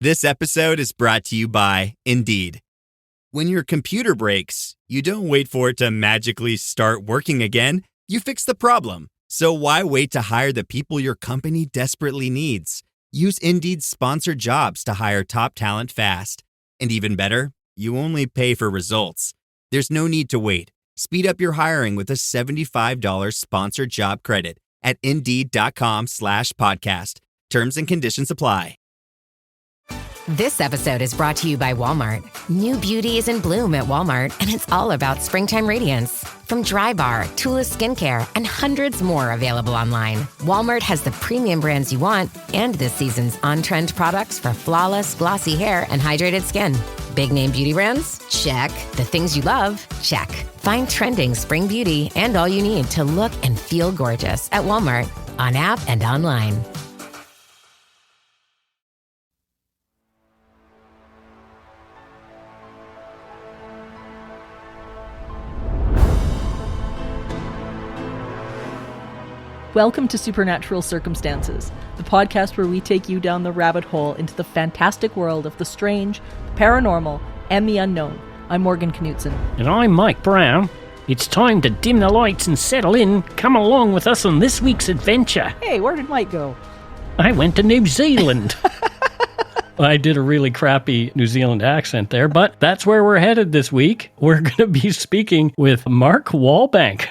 This episode is brought to you by Indeed. When your computer breaks, you don't wait for it to magically start working again. You fix the problem. So why wait to hire the people your company desperately needs? Use Indeed's sponsored jobs to hire top talent fast. And even better, you only pay for results. There's no need to wait. Speed up your hiring with a $75 sponsored job credit at Indeed.com/podcast. Terms and conditions apply. This episode is brought to you by Walmart. New beauty is in bloom at Walmart, and it's all about springtime radiance. From Drybar, Tula Skincare, and hundreds more available online, Walmart has the premium brands you want and this season's on-trend products for flawless, glossy hair and hydrated skin. Big name beauty brands? Check. The things you love? Check. Find trending spring beauty and all you need to look and feel gorgeous at Walmart, on app and online. Welcome to Supernatural Circumstances, the podcast where we take you down the rabbit hole into the fantastic world of the strange, the paranormal, and the unknown. I'm Morgan Knudsen. And I'm Mike Browne. It's time to dim the lights and settle in. Come along with us on this week's adventure. Hey, where did Mike go? I went to New Zealand. I did a really crappy New Zealand accent there, but that's where we're headed this week. We're going to be speaking with Mark Wallbank.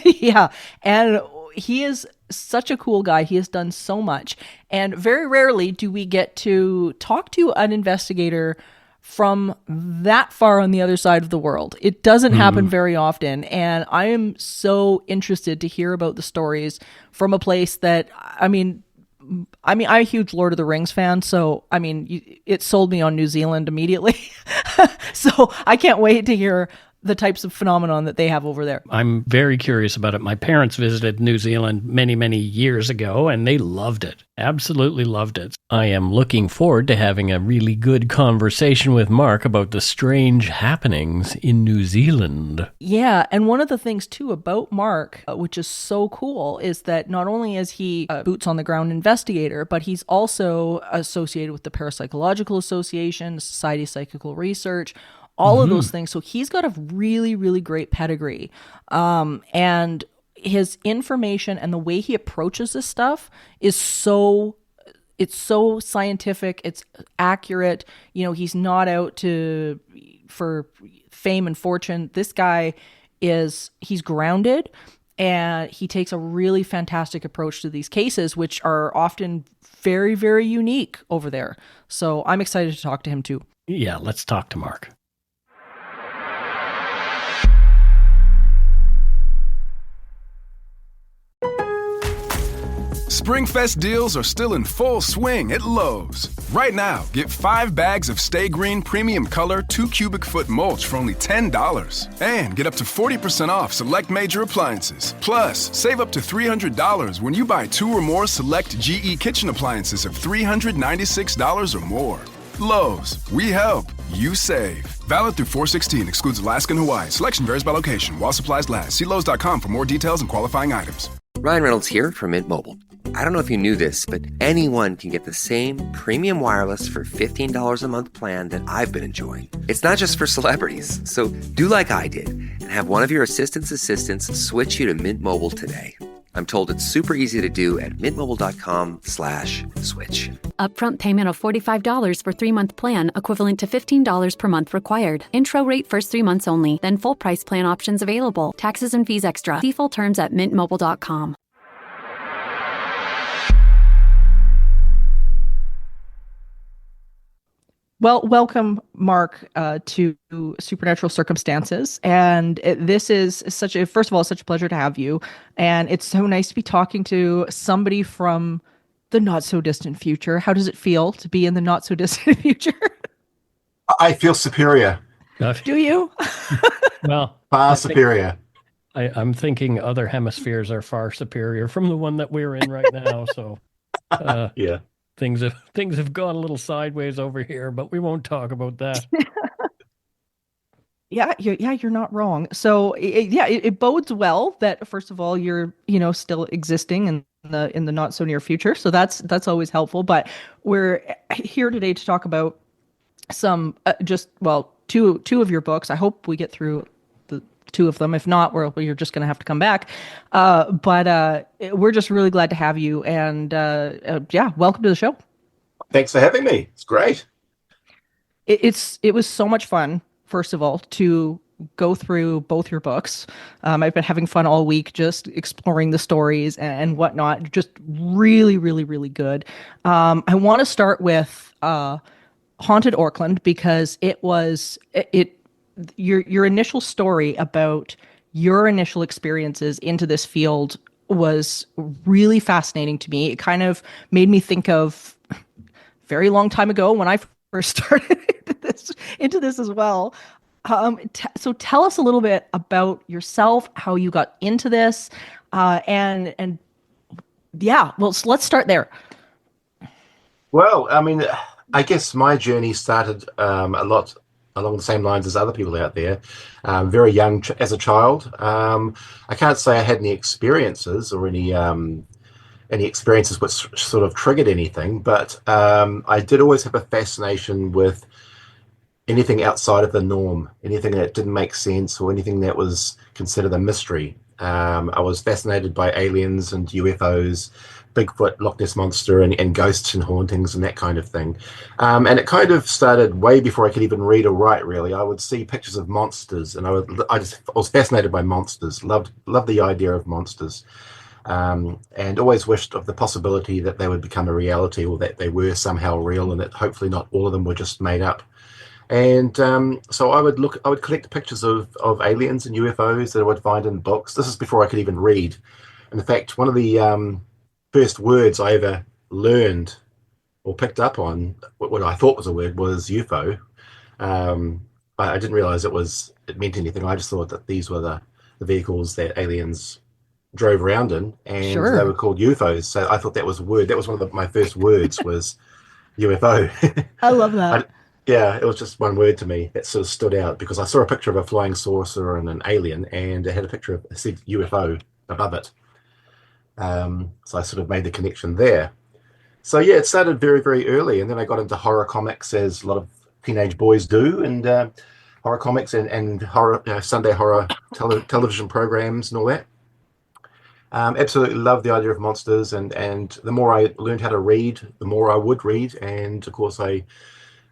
Yeah, and he is such a cool guy. He has done so much. And very rarely do we get to talk to an investigator from that far on the other side of the world. It doesn't happen very often. And I am so interested to hear about the stories from a place that, I'm a huge Lord of the Rings fan. So, it sold me on New Zealand immediately. So I can't wait to hear the types of phenomenon that they have over there. I'm very curious about it. My parents visited New Zealand many, many years ago, and they loved it. Absolutely loved it. I am looking forward to having a really good conversation with Mark about the strange happenings in New Zealand. Yeah, and one of the things, too, about Mark, which is so cool, is that not only is he a boots-on-the-ground investigator, but he's also associated with the Parapsychological Association, the Society of Psychical Research, all of those things. So he's got a really, really great pedigree. And his information and the way he approaches this stuff is it's so scientific. It's accurate. You know, he's not out for fame and fortune. This guy he's grounded, and he takes a really fantastic approach to these cases, which are often very, very unique over there. So I'm excited to talk to him too. Yeah, let's talk to Mark. Springfest deals are still in full swing at Lowe's. Right now, get 5 bags of Stay Green Premium Color 2 cubic foot mulch for only $10. And get up to 40% off select major appliances. Plus, save up to $300 when you buy 2 or more select GE kitchen appliances of $396 or more. Lowe's, we help, you save. Valid through 4/16, excludes Alaska and Hawaii. Selection varies by location while supplies last. See Lowe's.com for more details and qualifying items. Ryan Reynolds here from Mint Mobile. I don't know if you knew this, but anyone can get the same premium wireless for $15 a month plan that I've been enjoying. It's not just for celebrities. So do like I did and have one of your assistants switch you to Mint Mobile today. I'm told it's super easy to do at mintmobile.com/switch. Upfront payment of $45 for 3-month plan, equivalent to $15 per month required. Intro rate first 3 months only, then full price plan options available. Taxes and fees extra. See full terms at mintmobile.com. Well, welcome, Mark, to Supernatural Circumstances. And this is such a pleasure to have you. And it's so nice to be talking to somebody from the not so distant future. How does it feel to be in the not so distant future? I feel superior. Do you? Well, far superior. I'm thinking other hemispheres are far superior from the one that we're in right now. So, yeah. Things have gone a little sideways over here, but we won't talk about that. You're not wrong. So it bodes well that first of all you're still existing in the not so near future. So that's always helpful. But we're here today to talk about some two of your books. I hope we get through the two of them. If not, you're just going to have to come back. But we're just really glad to have you, and welcome to the show. Thanks for having me. It's great. It was so much fun, first of all, to go through both your books. I've been having fun all week just exploring the stories and whatnot. Just really, really, really good. I want to start with Haunted Auckland because your initial story about your initial experiences into this field was really fascinating to me. It kind of made me think of a very long time ago when I first started into this as well. So tell us a little bit about yourself, how you got into this, and so let's start there. Well, I mean, I guess my journey started a lot along the same lines as other people out there. Very young as a child. I can't say I had any experiences or any experiences which sort of triggered anything, but I did always have a fascination with anything outside of the norm, anything that didn't make sense or anything that was considered a mystery. I was fascinated by aliens and UFOs, Bigfoot, Loch Ness Monster, and ghosts and hauntings and that kind of thing. And it kind of started way before I could even read or write, really. I would see pictures of monsters, and I was fascinated by monsters, loved the idea of monsters. And always wished of the possibility that they would become a reality, or that they were somehow real, and that hopefully not all of them were just made up. And so I would collect pictures of aliens and UFOs that I would find in books. This is before I could even read. And in fact, one of the first words I ever learned or picked up on, what I thought was a word, was UFO. I didn't realize it meant anything. I just thought that these were the vehicles that aliens drove around in, and Sure. They were called UFOs. So I thought that was a word. That was one of my first words was UFO. I love that. It was just one word to me that sort of stood out because I saw a picture of a flying saucer and an alien, and it had a picture of, it said UFO above it. So I sort of made the connection there. So yeah, it started very, very early, and then I got into horror comics, as a lot of teenage boys do, and horror comics and horror, Sunday horror television programs and all that. Absolutely loved the idea of monsters, and the more I learned how to read, the more I would read, and of course I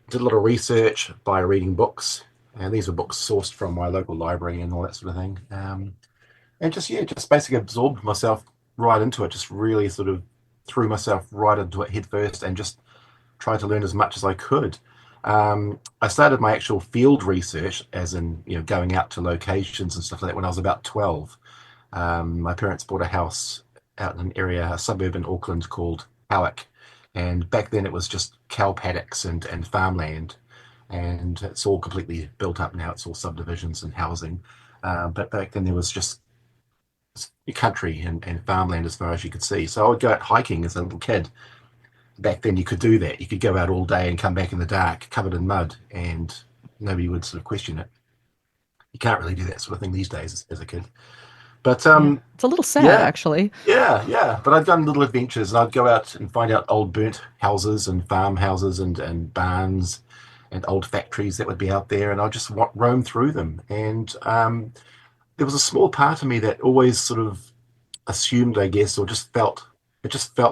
did a lot of research by reading books, and these were books sourced from my local library and all that sort of thing. And just basically absorbed myself right into it, just really sort of threw myself right into it head first and just tried to learn as much as I could. I started my actual field research, as in, going out to locations and stuff like that, when I was about 12. My parents bought a house out in an area, a suburb in Auckland called Howick. And back then it was just cow paddocks and farmland. And it's all completely built up now. It's all subdivisions and housing. But back then there was just country and farmland as far as you could see. So I would go out hiking as a little kid. Back then you could do that. You could go out all day and come back in the dark, covered in mud, and nobody would sort of question it. You can't really do that sort of thing these days as a kid. But it's a little sad, actually. Yeah. But I'd done little adventures, and I'd go out and find out old burnt houses and farmhouses and barns and old factories that would be out there, and I'd just roam through them. And there was a small part of me that always sort of assumed, I guess, or just felt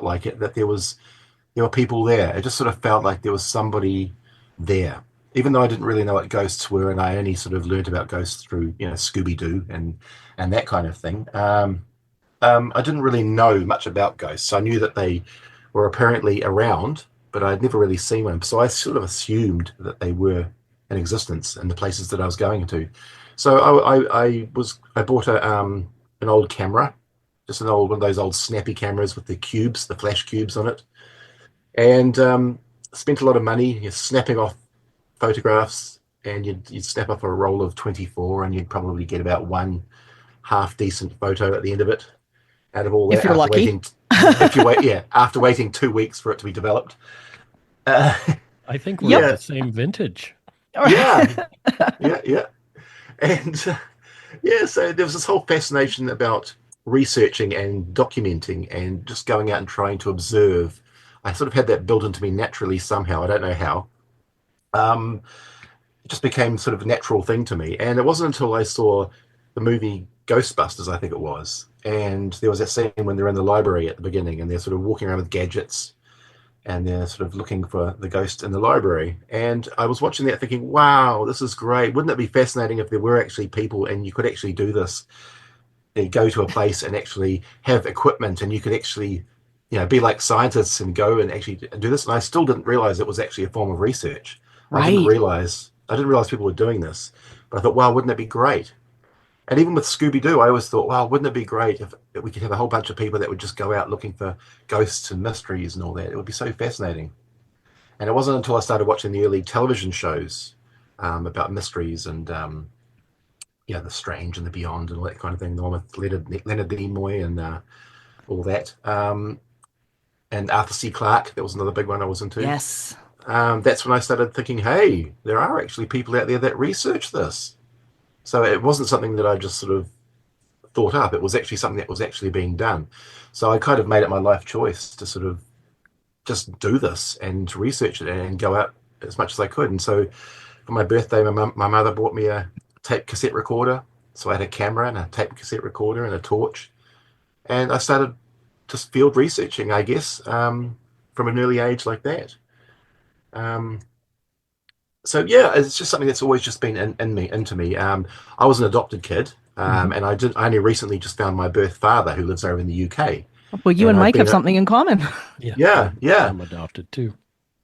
like it, that there were people there. It just sort of felt like there was somebody there, even though I didn't really know what ghosts were, and I only sort of learned about ghosts through, Scooby-Doo and that kind of thing. I didn't really know much about ghosts. I knew that they were apparently around, but I'd never really seen one. So I sort of assumed that they were in existence in the places that I was going to. So I bought an old camera, just one of those old snappy cameras with the cubes, the flash cubes on it, and spent a lot of money snapping off photographs, and you'd snap off a roll of 24, and you'd probably get about one half decent photo at the end of it out of all that. If you're lucky. After waiting 2 weeks for it to be developed. I think we're the same vintage. Yeah. And yeah, so there was this whole fascination about researching and documenting and just going out and trying to observe. I sort of had that built into me naturally somehow. I don't know how. Um, it just became sort of a natural thing to me. And it wasn't until I saw the movie Ghostbusters, I think it was, and there was that scene when they're in the library at the beginning and they're sort of walking around with gadgets and they're sort of looking for the ghost in the library. And I was watching that thinking, wow, this is great. Wouldn't it be fascinating if there were actually people and you could actually do this? You go to a place and actually have equipment and you could actually, be like scientists and go and actually do this. And I still didn't realize it was actually a form of research. I didn't Right. realize people were doing this, but I thought, wow, wouldn't it be great? And even with Scooby-Doo, I always thought, wow, wouldn't it be great if we could have a whole bunch of people that would just go out looking for ghosts and mysteries and all that? It would be so fascinating. And it wasn't until I started watching the early television shows about mysteries and, the strange and the beyond and all that kind of thing, the one with Leonard Nimoy and all that. And Arthur C. Clarke, that was another big one I was into. Yes. That's when I started thinking, hey, there are actually people out there that research this. So it wasn't something that I just sort of thought up. It was actually something that was actually being done. So I kind of made it my life choice to sort of just do this and research it and go out as much as I could. And so for my birthday, my mother bought me a tape cassette recorder. So I had a camera and a tape cassette recorder and a torch. And I started just field researching, I guess, from an early age like that. So yeah, it's just something that's always just been into me. I was an adopted kid, and I only recently just found my birth father who lives over in the UK. Well, you and I've Mike been have something in common. Yeah. I'm adopted too.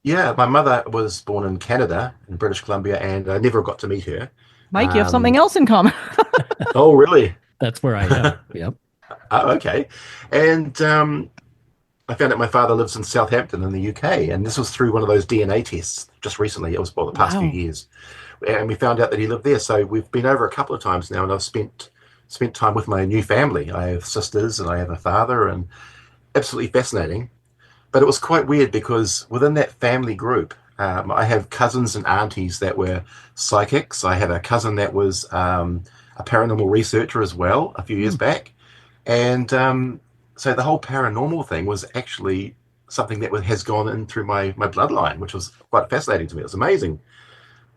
Yeah, my mother was born in Canada, in British Columbia, and I never got to meet her. Mike, you have something else in common. Oh, really? That's where I am. Yep. Oh, okay. And I found out my father lives in Southampton in the UK, and this was through one of those DNA tests just recently. It was the past few years, and we found out that he lived there. So we've been over a couple of times now, and I've spent time with my new family. I have sisters, and I have a father, and absolutely fascinating. But it was quite weird because within that family group, I have cousins and aunties that were psychics. I had a cousin that was a paranormal researcher as well a few years back, and so the whole paranormal thing was actually something that has gone in through my bloodline, which was quite fascinating to me. It was amazing.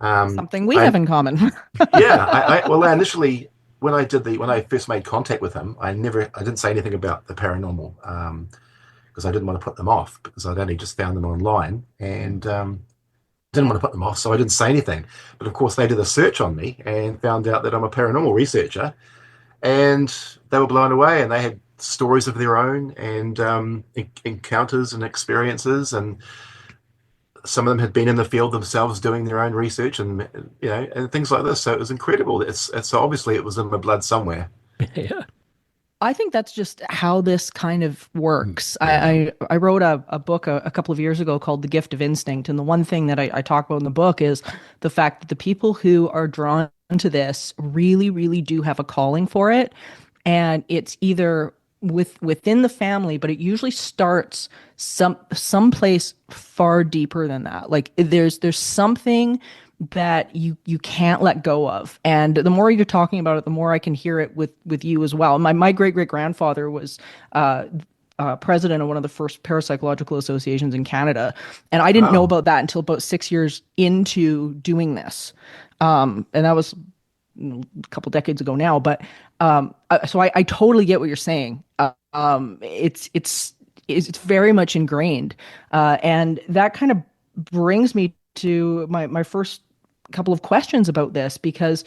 Something we have in common. Yeah, well, initially when I first made contact with him, I didn't say anything about the paranormal because I didn't want to put them off because I'd only just found them online and didn't want to put them off, so I didn't say anything. But of course, they did a search on me and found out that I'm a paranormal researcher, and they were blown away, and they had stories of their own and encounters and experiences, and some of them had been in the field themselves doing their own research and and things like this. So it was incredible. It's so obviously it was in my blood somewhere. Yeah. I think that's just how this kind of works. I wrote a book a couple of years ago called The Gift of Instinct. And the one thing that I talk about in the book is the fact that the people who are drawn to this really, really do have a calling for it. And it's either within the family, but it usually starts someplace far deeper than that. Like there's something that you can't let go of. And the more you're talking about it, the more I can hear it with you as well. My great-great-grandfather was president of one of the first parapsychological associations in Canada. And I didn't know about that until about 6 years into doing this. And that was a couple decades ago now. But so I totally get what you're saying. It's very much ingrained. And that kind of brings me to my first couple of questions about this, because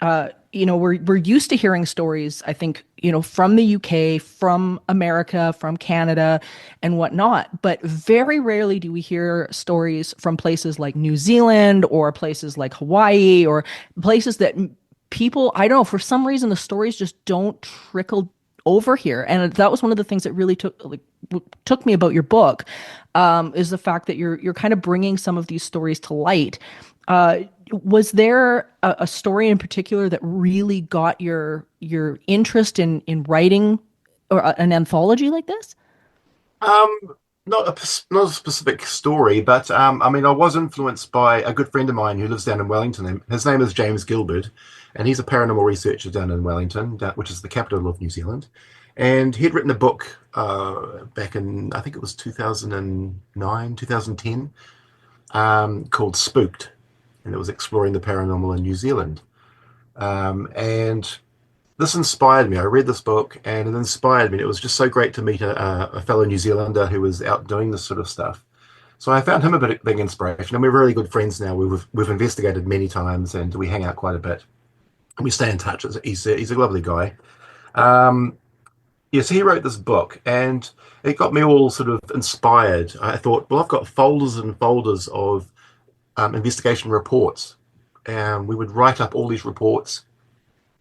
we're used to hearing stories, I think, from the UK, from America, from Canada and whatnot, but very rarely do we hear stories from places like New Zealand or places like Hawaii or places that people, I don't know, for some reason the stories just don't trickle over here. And that was one of the things that really took me about your book, is the fact that you're kind of bringing some of these stories to light. Was there a story in particular that really got your interest in writing or an anthology like this? Not a specific story, but I was influenced by a good friend of mine who lives down in Wellington. His name is James Gilbert, and he's a paranormal researcher down in Wellington, which is the capital of New Zealand. And he'd written a book back in, I think it was 2009, 2010, called Spooked, and it was exploring the paranormal in New Zealand. And this inspired me. I read this book and it inspired me. It was just so great to meet a fellow New Zealander who was out doing this sort of stuff. So I found him a big inspiration, and we're really good friends now. We've investigated many times, and we hang out quite a bit. And we stay in touch. He's a lovely guy. Yes, he wrote this book, and it got me all sort of inspired. I thought, well, I've got folders and folders of investigation reports, and we would write up all these reports,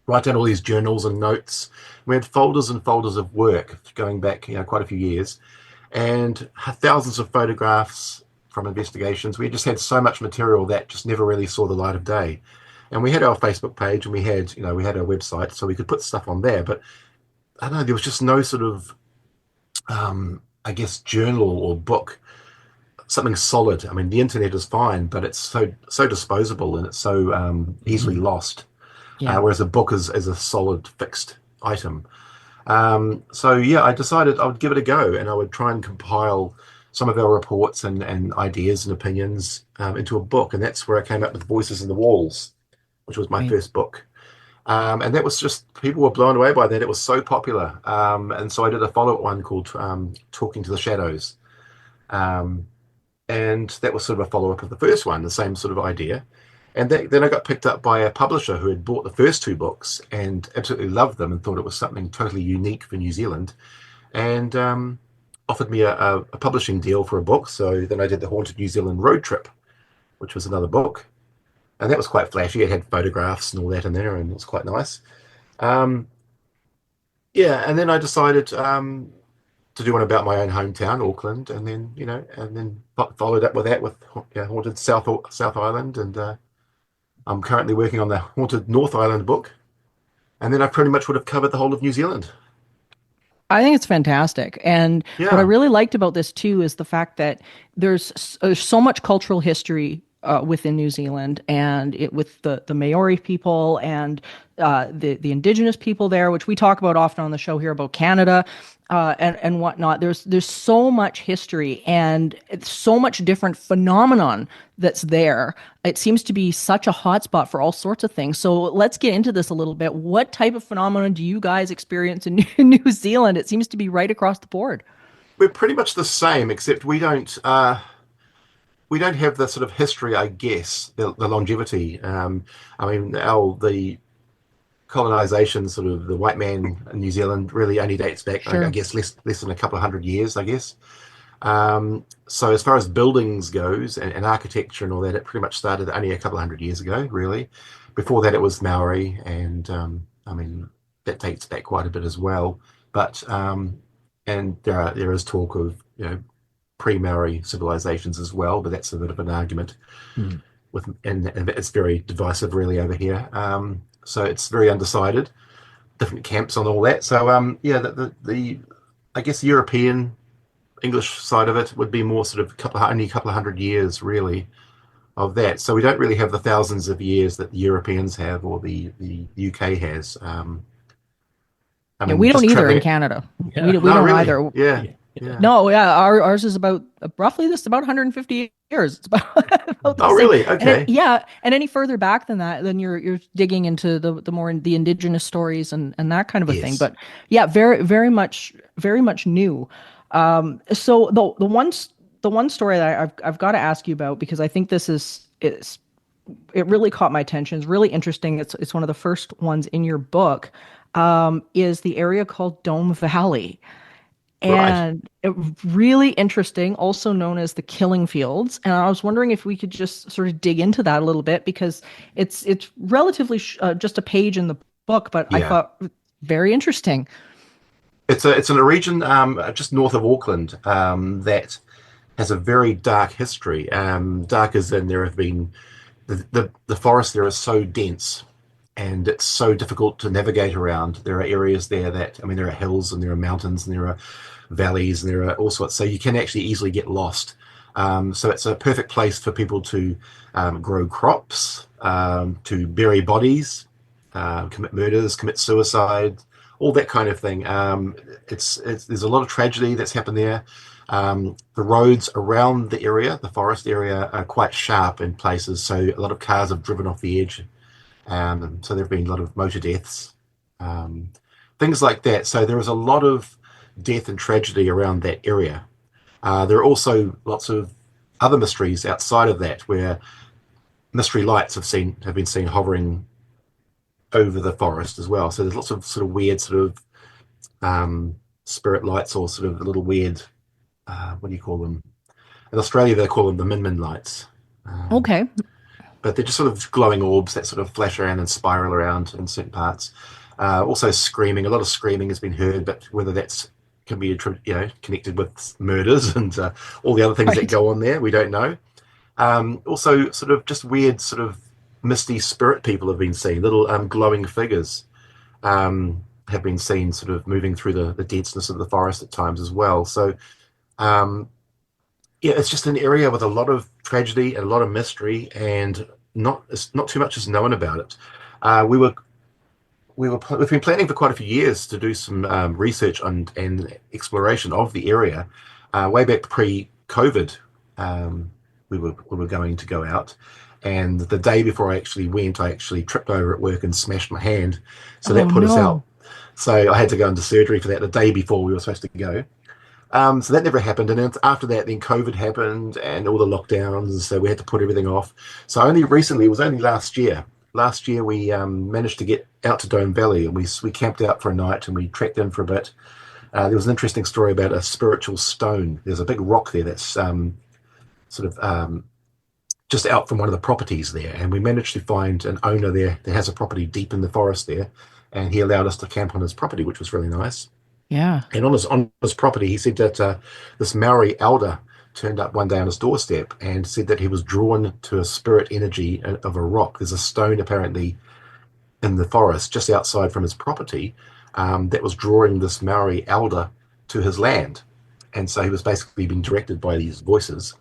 write down all these journals and notes. We had folders and folders of work going back, quite a few years, and thousands of photographs from investigations. We just had so much material that just never really saw the light of day. And we had our Facebook page, and we had our website, so we could put stuff on there. But I don't know, there was just no sort of, I guess, journal or book, something solid. I mean, the internet is fine, but it's so disposable, and it's so easily lost. Yeah. Whereas a book is a solid, fixed item. So I decided I would give it a go, and I would try and compile some of our reports and ideas and opinions into a book. And that's where I came up with Voices in the Walls, which was my first book. And that was just, people were blown away by that. It was so popular. And so I did a follow-up one called Talking to the Shadows. And that was sort of a follow-up of the first one, the same sort of idea. And then I got picked up by a publisher who had bought the first two books and absolutely loved them and thought it was something totally unique for New Zealand, and offered me a publishing deal for a book. So then I did the Haunted New Zealand Road Trip, which was another book. And that was quite flashy. It had photographs and all that in there, and it was quite nice. And then I decided to do one about my own hometown, Auckland, and then followed up with that with Haunted South Island, and I'm currently working on the Haunted North Island book, and then I pretty much would have covered the whole of New Zealand. I think it's fantastic. And what I really liked about this too is the fact that there's so much cultural history within New Zealand, and with the Maori people and the indigenous people there, which we talk about often on the show here about Canada and whatnot. There's so much history and it's so much different phenomenon that's there. It seems to be such a hotspot for all sorts of things. So let's get into this a little bit. What type of phenomenon do you guys experience in New Zealand? It seems to be right across the board. We're pretty much the same, except we don't have the sort of history, I guess, the longevity. The colonization, sort of the white man in New Zealand, really only dates back, I guess, less than a couple of hundred years, I guess. So as far as buildings goes and architecture and all that, it pretty much started only a couple of hundred years ago, really. Before that, it was Maori, and that dates back quite a bit as well. But and there is talk of pre-Maori civilizations as well, but that's a bit of an argument. And it's very divisive, really, over here. So it's very undecided, different camps on all that. So the I guess European English side of it would be more sort of only a couple of hundred years, really, of that. So we don't really have the thousands of years that the Europeans have or the UK has. We don't either in Canada. Yeah. We don't really. either. Yeah. No, ours is about roughly about 150 years. It's about the same. Really? Okay. And any further back than that, then you're digging into the more the indigenous stories and that kind of a thing. But very very much new. So the one story that I've got to ask you about, because I think this is it really caught my attention. It's really interesting. It's one of the first ones in your book. Is the area called Dome Valley. And really interesting, also known as the Killing Fields. And I was wondering if we could just sort of dig into that a little bit, because it's relatively just a page in the book, but I thought very interesting. It's in a region just north of Auckland that has a very dark history. Dark as in there have been the forest there is so dense, and it's so difficult to navigate around. There are areas there there are hills and there are mountains and there are valleys and there are all sorts. So you can actually easily get lost. So it's a perfect place for people to grow crops, to bury bodies, commit murders, commit suicide, all that kind of thing. There's a lot of tragedy that's happened there. The roads around the area, the forest area, are quite sharp in places, so a lot of cars have driven off the edge. So there have been a lot of motor deaths, um, things like that. So there is a lot of death and tragedy around that area. There are also lots of other mysteries outside of that, where mystery lights have been seen hovering over the forest as well. So there's lots of sort of weird spirit lights, or sort of little weird, what do you call them? In Australia, they call them the Min Min lights. Okay. But they're just sort of glowing orbs that sort of flash around and spiral around in certain parts. Also screaming. A lot of screaming has been heard, but whether that's can be connected with murders and all the other things that go on there, we don't know. Also, sort of just weird, sort of misty spirit people have been seen. Little glowing figures have been seen, sort of moving through the denseness of the forest at times as well. So, it's just an area with a lot of tragedy and a lot of mystery, and not too much is known about it. We've been planning for quite a few years to do some research and exploration of the area. Way back pre-COVID, we were going to go out, and the day before I actually went, I actually tripped over at work and smashed my hand, so that put us out. So I had to go into surgery for that the day before we were supposed to go. So that never happened, and then after that, then COVID happened and all the lockdowns, so we had to put everything off. So only recently, it was only last year. Last year, we managed to get out to Dome Valley, and we camped out for a night, and we trekked in for a bit. There was an interesting story about a spiritual stone. There's a big rock there that's just out from one of the properties there, and we managed to find an owner there that has a property deep in the forest there, and he allowed us to camp on his property, which was really nice. Yeah. And on his property, he said that this Maori elder turned up one day on his doorstep and said that he was drawn to a spirit energy of a rock. There's a stone apparently in the forest just outside from his property that was drawing this Maori elder to his land. And so he was basically being directed by these voices.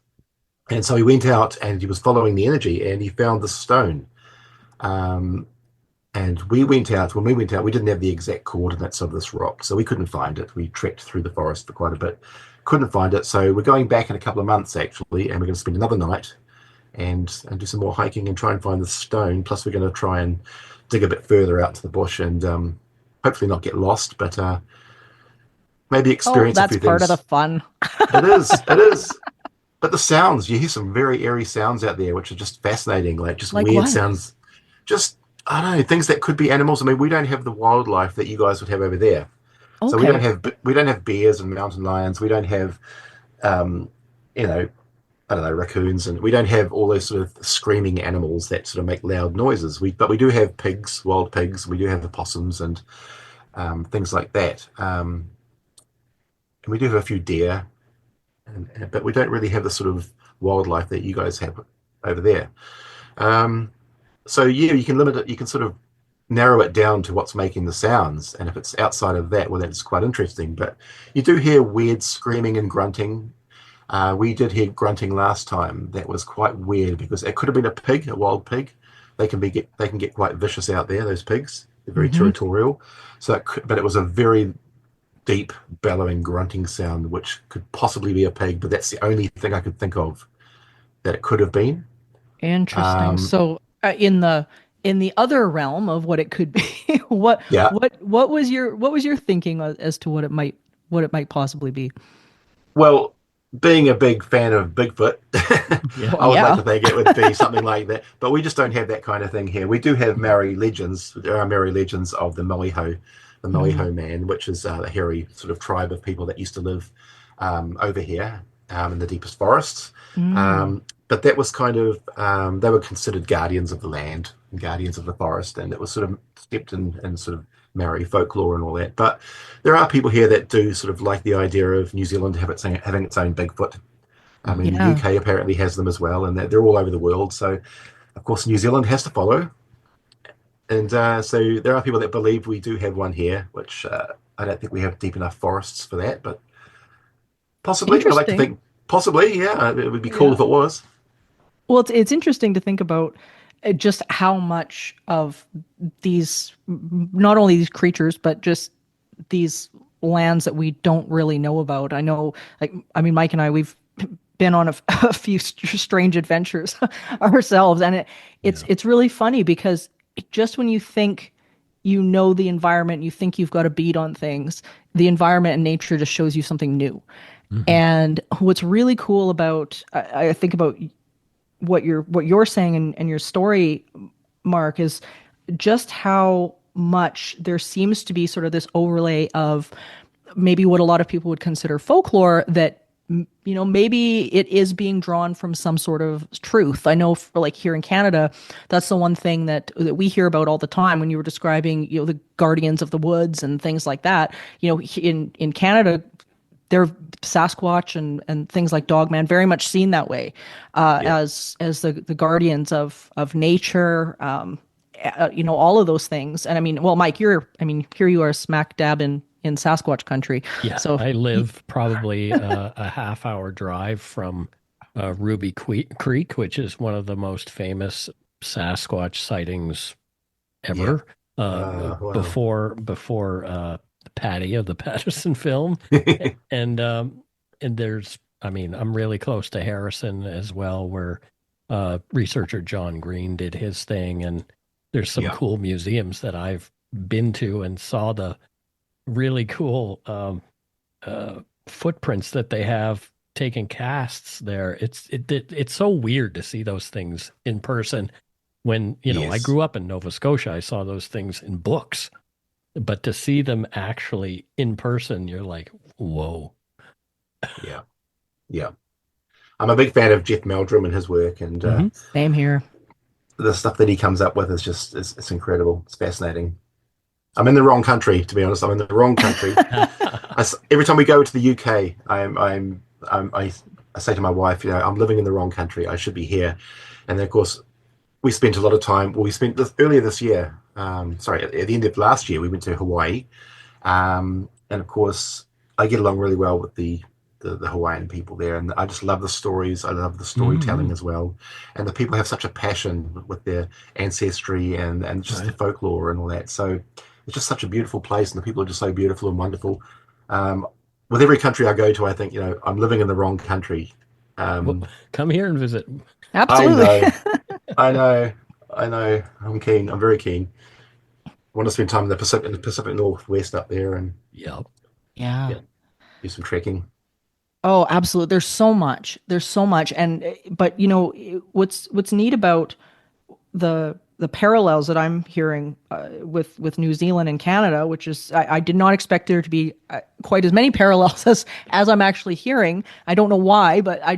And so he went out and he was following the energy, and he found the stone. And when we went out, we didn't have the exact coordinates of this rock, so we couldn't find it. We trekked through the forest for quite a bit, couldn't find it. So we're going back in a couple of months, actually, and we're going to spend another night and do some more hiking and try and find the stone. Plus, we're going to try and dig a bit further out to the bush and hopefully not get lost, but maybe experience a few things. That's part of the fun. It is. But the sounds, you hear some very eerie sounds out there, which are just fascinating, like weird what? Sounds. Just, I don't know, things that could be animals. I mean, we don't have the wildlife that you guys would have over there. Okay. So we don't have bears and mountain lions. We don't have, raccoons, and we don't have all those sort of screaming animals that sort of make loud noises. But we do have pigs, wild pigs. We do have opossums and things like that. And we do have a few deer, but we don't really have the sort of wildlife that you guys have over there. So yeah, you can limit it. You can sort of narrow it down to what's making the sounds, and if it's outside of that, well, that's quite interesting. But you do hear weird screaming and grunting. We did hear grunting last time. That was quite weird because it could have been a pig, a wild pig. They can get quite vicious out there. Those pigs, they're very territorial. But it was a very deep bellowing grunting sound, which could possibly be a pig. But that's the only thing I could think of that it could have been. Interesting. So in the other realm of what it could be, what was your thinking as to what it might possibly be? Well, being a big fan of Bigfoot, I would like to think it would be something like that. But we just don't have that kind of thing here. We do have Maori legends. There are Maori legends of the Moiho man, which is a hairy sort of tribe of people that used to live over here in the deepest forests. But that was kind of, they were considered guardians of the land, guardians of the forest, and it was sort of steeped in sort of Maori folklore and all that. But there are people here that do sort of like the idea of New Zealand having its own Bigfoot. I mean, the UK apparently has them as well, and they're all over the world. So, of course, New Zealand has to follow. And so there are people that believe we do have one here, which I don't think we have deep enough forests for that, but possibly. I like to think possibly, yeah. It would be cool if it was. Well, it's interesting to think about just how much of these, not only these creatures, but just these lands that we don't really know about. I know, like, I mean, Mike and I, we've been on a few strange adventures ourselves, and it's really funny because just when you think you know the environment, you think you've got a beat on things, the environment and nature just shows you something new. And what's really cool about, I think about what you're saying and your story, Mark, is just how much there seems to be sort of this overlay of maybe what a lot of people would consider folklore that maybe it is being drawn from some sort of truth. I know for like here in Canada, that's the one thing that we hear about all the time when you were describing the guardians of the woods and things like that. In Canada, they're Sasquatch and things like Dogman, very much seen that way, as the guardians of nature, all of those things. And I mean, well, Mike, here you are smack dab in Sasquatch country. Yeah, so I live probably a half-hour drive from Ruby Creek, which is one of the most famous Sasquatch sightings ever. Wow. Before Patty of the Patterson film, and there's, I mean, I'm really close to Harrison as well, where researcher John Green did his thing, and there's some cool museums that I've been to and saw the really cool footprints that they have taken casts there. It's so weird to see those things in person. When I grew up in Nova Scotia, I saw those things in books. But to see them actually in person, you're like, whoa. Yeah. I'm a big fan of Jeff Meldrum and his work, and same here. The stuff that he comes up with is just it's incredible. It's fascinating. I'm in the wrong country, to be honest. I'm in the wrong country. Every time we go to the UK, I say to my wife, I'm living in the wrong country. I should be here. And then, of course, we spent a lot of time. Well, we spent earlier this year. At the end of last year, we went to Hawaii, and of course, I get along really well with the Hawaiian people there, and I just love the stories. I love the storytelling as well, and the people have such a passion with their ancestry and just the folklore and all that. So it's just such a beautiful place, and the people are just so beautiful and wonderful. With every country I go to, I think I'm living in the wrong country. Well, come here and visit. Absolutely. I know. I'm keen. I'm very keen. I want to spend time in the Pacific Northwest up there and Yeah. do some trekking. Oh, absolutely. There's so much. But what's neat about the parallels that I'm hearing with New Zealand and Canada, which is I did not expect there to be quite as many parallels as I'm actually hearing. I don't know why, but I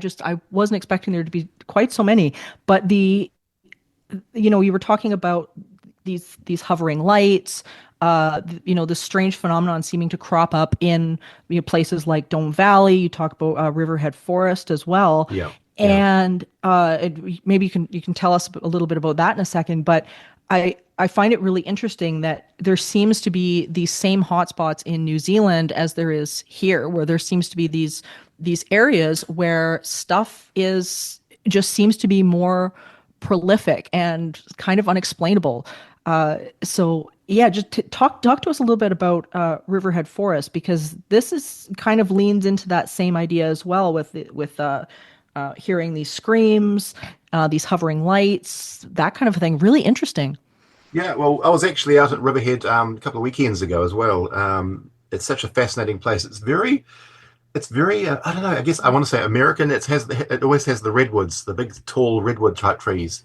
wasn't expecting there to be quite so many. But you were talking about these hovering lights, the strange phenomenon seeming to crop up in places like Dome Valley. You talk about Riverhead Forest as well. Yeah. And maybe you can tell us a little bit about that in a second. But I find it really interesting that there seems to be these same hotspots in New Zealand as there is here, where there seems to be these areas where stuff just seems to be more prolific and kind of unexplainable. So yeah, just talk to us a little bit about Riverhead Forest, because this is kind of leans into that same idea as well with hearing these screams, these hovering lights, that kind of thing. Really interesting. Yeah, well, I was actually out at Riverhead a couple of weekends ago as well. It's such a fascinating place. It's very I don't know, I guess I want to say American. It always has the redwoods, the big tall redwood type trees,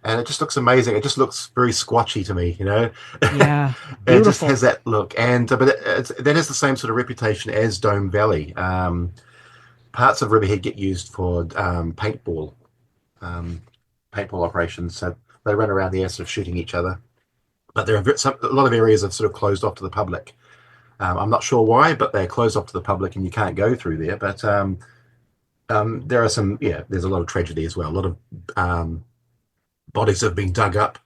and it just looks amazing. It just looks very squatchy to me, Yeah, it just has that look, and but that has the same sort of reputation as Dome Valley. Parts of Riverhead get used for paintball operations, so they run around there sort of shooting each other. But there are a lot of areas are sort of closed off to the public. I'm not sure why, but they're closed off to the public and you can't go through there. But there are there's a lot of tragedy as well. A lot of bodies have been dug up.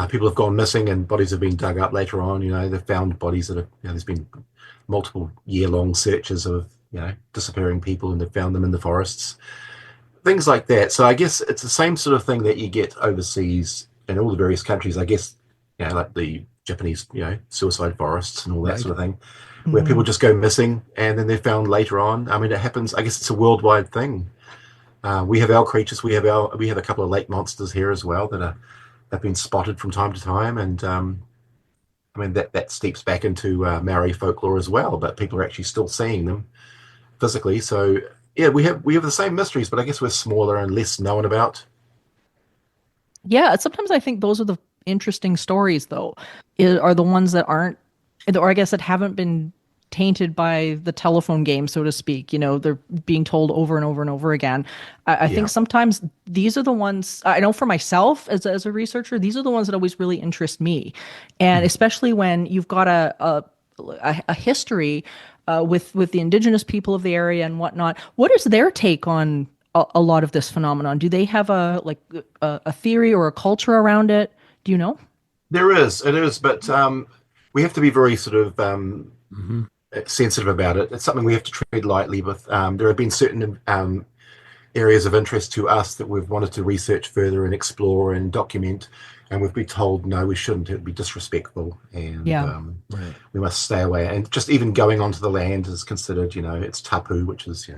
People have gone missing and bodies have been dug up later on. They've found bodies that have, there's been multiple year-long searches of, disappearing people, and they've found them in the forests. things like that. So I guess it's the same sort of thing that you get overseas in all the various countries. I guess, like the Japanese, suicide forests and all that Right. sort of thing, where people just go missing and then they're found later on. I mean, it happens. I guess it's a worldwide thing. We have our creatures. We have a couple of lake monsters here as well that have been spotted from time to time, and I mean that steeps back into Maori folklore as well. But people are actually still seeing them physically. So yeah, we have the same mysteries, but I guess we're smaller and less known about. Yeah, sometimes I think those are the interesting stories, though, are the ones that aren't, or I guess that haven't been tainted by the telephone game, so to speak. They're being told over and over and over again. I think Yeah. sometimes these are the ones, I know for myself as a researcher, these are the ones that always really interest me. And especially when you've got a history with the indigenous people of the area and whatnot. What is their take on a lot of this phenomenon? Do they have a theory or a culture around it? Do you know? It is, but we have to be very sort of sensitive about it. It's something we have to tread lightly with. There have been certain areas of interest to us that we've wanted to research further and explore and document, and we've been told no, we shouldn't. It would be disrespectful, and Yeah. we must stay away. And just even going onto the land is considered, it's tapu, which is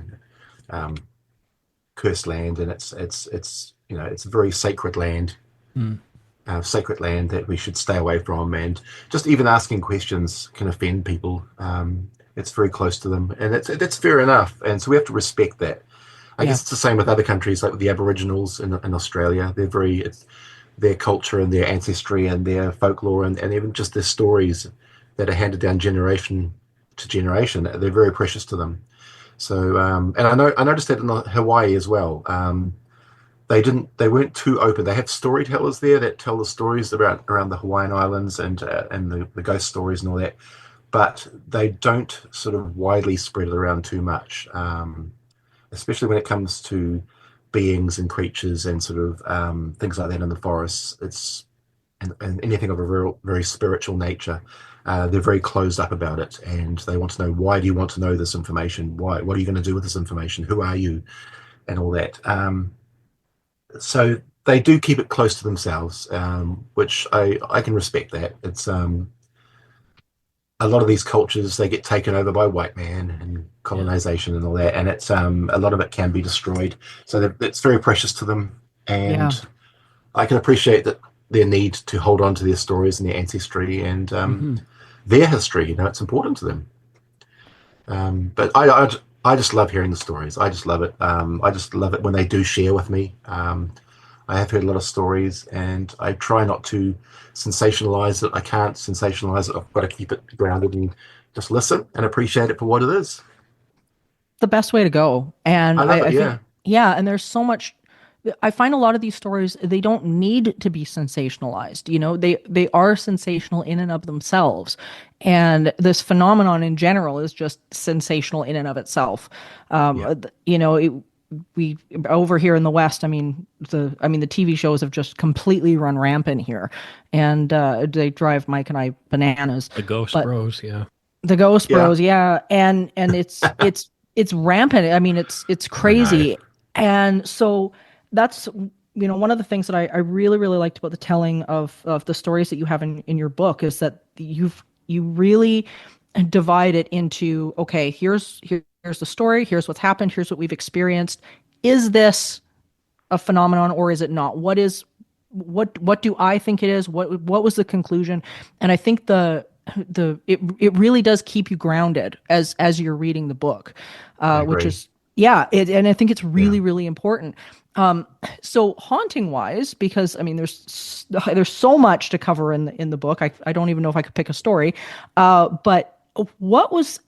cursed land, and it's a very sacred land. Sacred land that we should stay away from, and just even asking questions can offend people. It's very close to them, and that's fair enough, and so we have to respect that. I guess it's the same with other countries, like with the Aboriginals in Australia. It's their culture and their ancestry and their folklore and even just their stories that are handed down generation to generation. They're very precious to them. So, and I noticed that in Hawaii as well. They weren't too open. They have storytellers there that tell the stories around the Hawaiian Islands and the ghost stories and all that, but they don't sort of widely spread it around too much, especially when it comes to beings and creatures and sort of things like that in the forests. And anything of a very, very spiritual nature. They're very closed up about it, and they want to know, why do you want to know this information? What are you going to do with this information? Who are you? And all that. So they do keep it close to themselves, which I can respect that. It's a lot of these cultures, they get taken over by white man and colonization and all that, and it's a lot of it can be destroyed. So it's very precious to them, and I can appreciate that their need to hold on to their stories and their ancestry and their history. It's important to them. But I just love hearing the stories. I just love it. I just love it when they do share with me. I have heard a lot of stories, and I try not to sensationalize it. I can't sensationalize it. I've got to keep it grounded and just listen and appreciate it for what it is. The best way to go. And I love it, I think, and there's so much. I find a lot of these stories, they don't need to be sensationalized. They are sensational in and of themselves. And this phenomenon in general is just sensational in and of itself. We over here in the West, the TV shows have just completely run rampant here, and they drive Mike and I bananas. The Ghost Bros, yeah. The Ghost Bros, yeah, and it's it's rampant. It's crazy, and so that's one of the things that I really really liked about the telling of the stories that you have in your book is that you really divide it into, okay, here's the story, here's what's happened, here's what we've experienced. Is this a phenomenon or is it not? What do I think it is? What was the conclusion? And I think it really does keep you grounded as you're reading the book, which is and I think it's really really important. So haunting wise, because there's so much to cover in the book. I don't even know if I could pick a story, but what was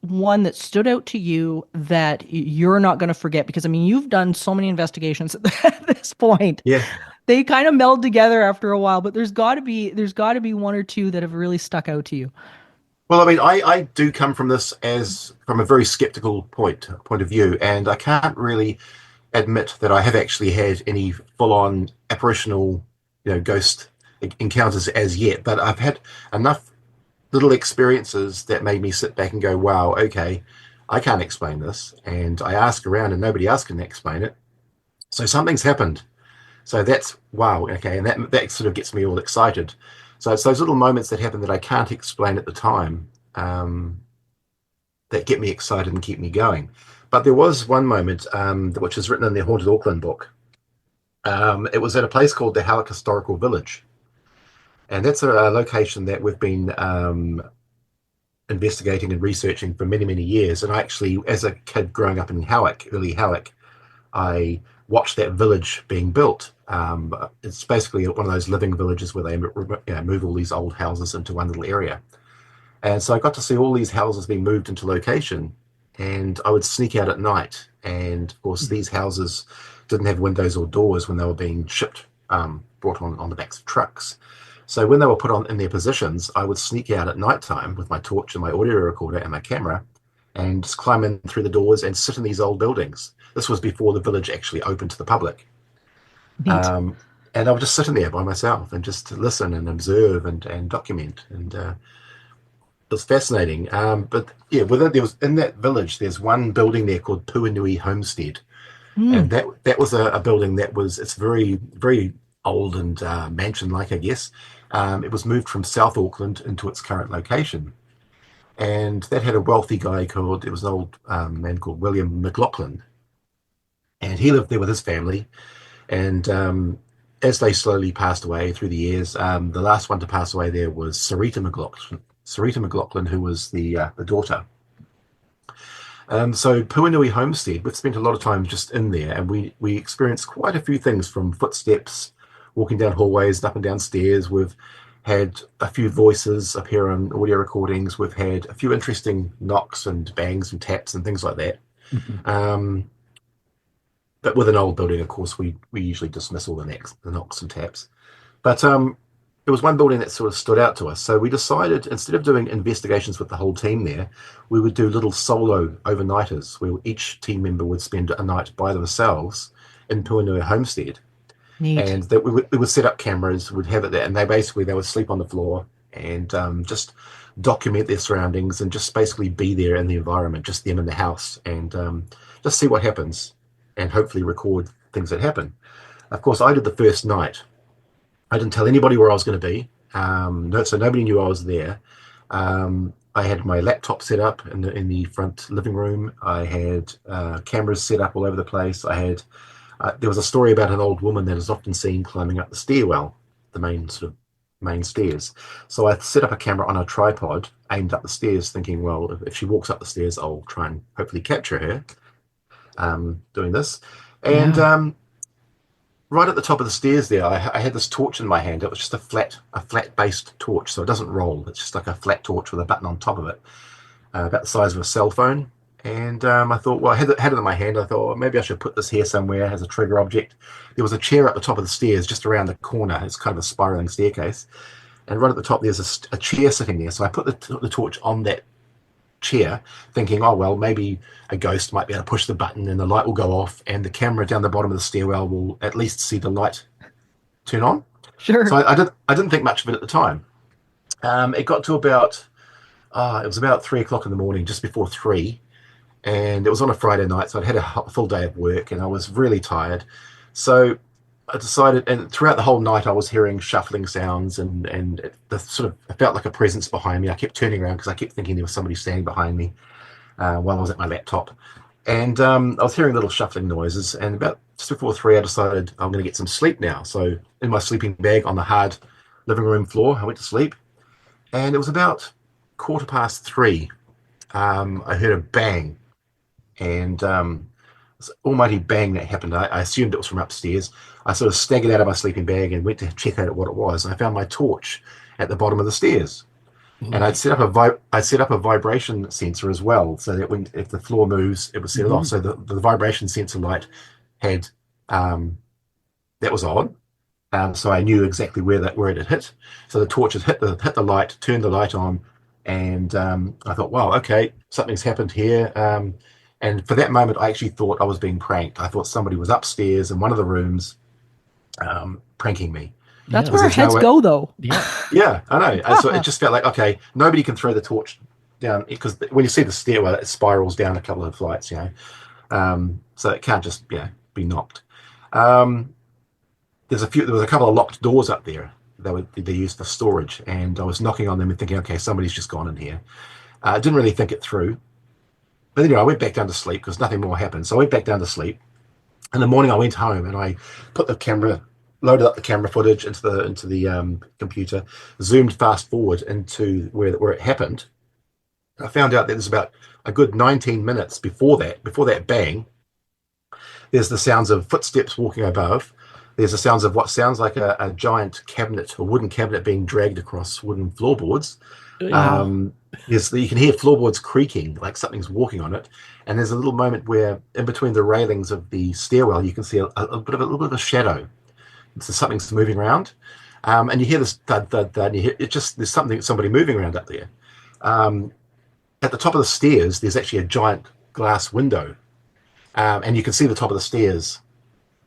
one that stood out to you that you're not going to forget? Because you've done so many investigations at this point. Yeah, they kind of meld together after a while, but there's got to be one or two that have really stuck out to you. Well, I do come from this from a very skeptical point of view, and I can't really admit that I have actually had any full-on apparitional, ghost encounters as yet. But I've had enough little experiences that made me sit back and go, "Wow, okay, I can't explain this." And I ask around, and nobody else can explain it. So something's happened. So that's wow. Okay, and that sort of gets me all excited. So it's those little moments that happen that I can't explain at the time, that get me excited and keep me going. But there was one moment, which is written in the Haunted Auckland book. It was at a place called the Halleck Historical Village, and that's a location that we've been investigating and researching for many, many years. And I actually, as a kid growing up in Halleck, early Halleck, I watched that village being built. It's basically one of those living villages where they move all these old houses into one little area. And so I got to see all these houses being moved into location, and I would sneak out at night. And of course, these houses didn't have windows or doors when they were being shipped, brought on the backs of trucks. So when they were put on in their positions, I would sneak out at nighttime with my torch and my audio recorder and my camera and just climb in through the doors and sit in these old buildings. This was before the village actually opened to the public. And I would just sit in there by myself and just listen and observe and document. And it was fascinating. But yeah, in that village, there's one building there called Puanui Homestead. And that was a building it's very, very old and mansion-like, I guess. It was moved from South Auckland into its current location. And that had a wealthy guy it was an old man called William McLaughlin. And he lived there with his family. And as they slowly passed away through the years, the last one to pass away there was Sarita McLaughlin, who was the daughter. So Puanui Homestead, we've spent a lot of time just in there, and we experienced quite a few things, from footsteps, walking down hallways, and up and down stairs. We've had a few voices appear on audio recordings. We've had a few interesting knocks and bangs and taps and things like that. But with an old building, of course, we usually dismiss all the knocks and taps. But there was one building that sort of stood out to us. So we decided, instead of doing investigations with the whole team there, we would do little solo overnighters where each team member would spend a night by themselves in Puanui Homestead. Neat. And that we would set up cameras, would have it there, and they would sleep on the floor and just document their surroundings and just basically be there in the environment, just them in the house, and just see what happens and hopefully record things that happen. Of course, I did the first night. I didn't tell anybody where I was going to be, so nobody knew I was there. I had my laptop set up in the front living room. I had cameras set up all over the place. I had there was a story about an old woman that is often seen climbing up the stairwell, the main stairs. So I set up a camera on a tripod, aimed up the stairs, thinking, well, if she walks up the stairs, I'll try and hopefully capture her doing this. And right at the top of the stairs there, I had this torch in my hand. It was just a flat-based torch, so it doesn't roll. It's just like a flat torch with a button on top of it, about the size of a cell phone. And I thought, well, I had it in my hand. I thought, well, maybe I should put this here somewhere as a trigger object. There was a chair at the top of the stairs, just around the corner. It's kind of a spiraling staircase. And right at the top, there's a chair sitting there. So I put the torch on that chair, thinking, oh, well, maybe a ghost might be able to push the button and the light will go off and the camera down the bottom of the stairwell will at least see the light turn on. Sure. So I didn't think much of it at the time. It got to about, it was about 3 o'clock in the morning, just before 3. And it was on a Friday night, so I'd had a full day of work and I was really tired. So I decided, and throughout the whole night I was hearing shuffling sounds and it felt like a presence behind me. I kept turning around because I kept thinking there was somebody standing behind me while I was at my laptop. And I was hearing little shuffling noises, and about just before 3 I decided I'm going to get some sleep now. So in my sleeping bag on the hard living room floor, I went to sleep. And it was about 3:15. I heard a bang. And this almighty bang that happened. I assumed it was from upstairs. I sort of staggered out of my sleeping bag and went to check out what it was. And I found my torch at the bottom of the stairs. And I'd set up a vibration sensor as well, so that if the floor moves, it would set it off. So the vibration sensor light had that was on. So I knew exactly where it had hit. So the torch had hit the light, turned the light on, and I thought, wow, okay, something's happened here. And for that moment, I actually thought I was being pranked. I thought somebody was upstairs in one of the rooms pranking me. That's where our heads go, though. Yeah, I know. So it just felt like, okay, nobody can throw the torch down, because when you see the stairwell, it spirals down a couple of flights, so it can't just be knocked. Um, there was a couple of locked doors up there they used for storage, and I was knocking on them and thinking, okay, somebody's just gone in here. I didn't really think it through. But anyway, I went back down to sleep because nothing more happened. So I went back down to sleep. In the morning, I went home and I loaded up the camera footage into the computer, zoomed fast forward into where it happened. I found out that there's about a good 19 minutes before that bang. There's the sounds of footsteps walking above. There's the sounds of what sounds like a giant cabinet, a wooden cabinet being dragged across wooden floorboards. You can hear floorboards creaking, like something's walking on it. And there's a little moment where, in between the railings of the stairwell, you can see a little bit of a shadow. So something's moving around, and you hear this thud, thud, thud. And you hear there's somebody moving around up there. At the top of the stairs, there's actually a giant glass window, and you can see the top of the stairs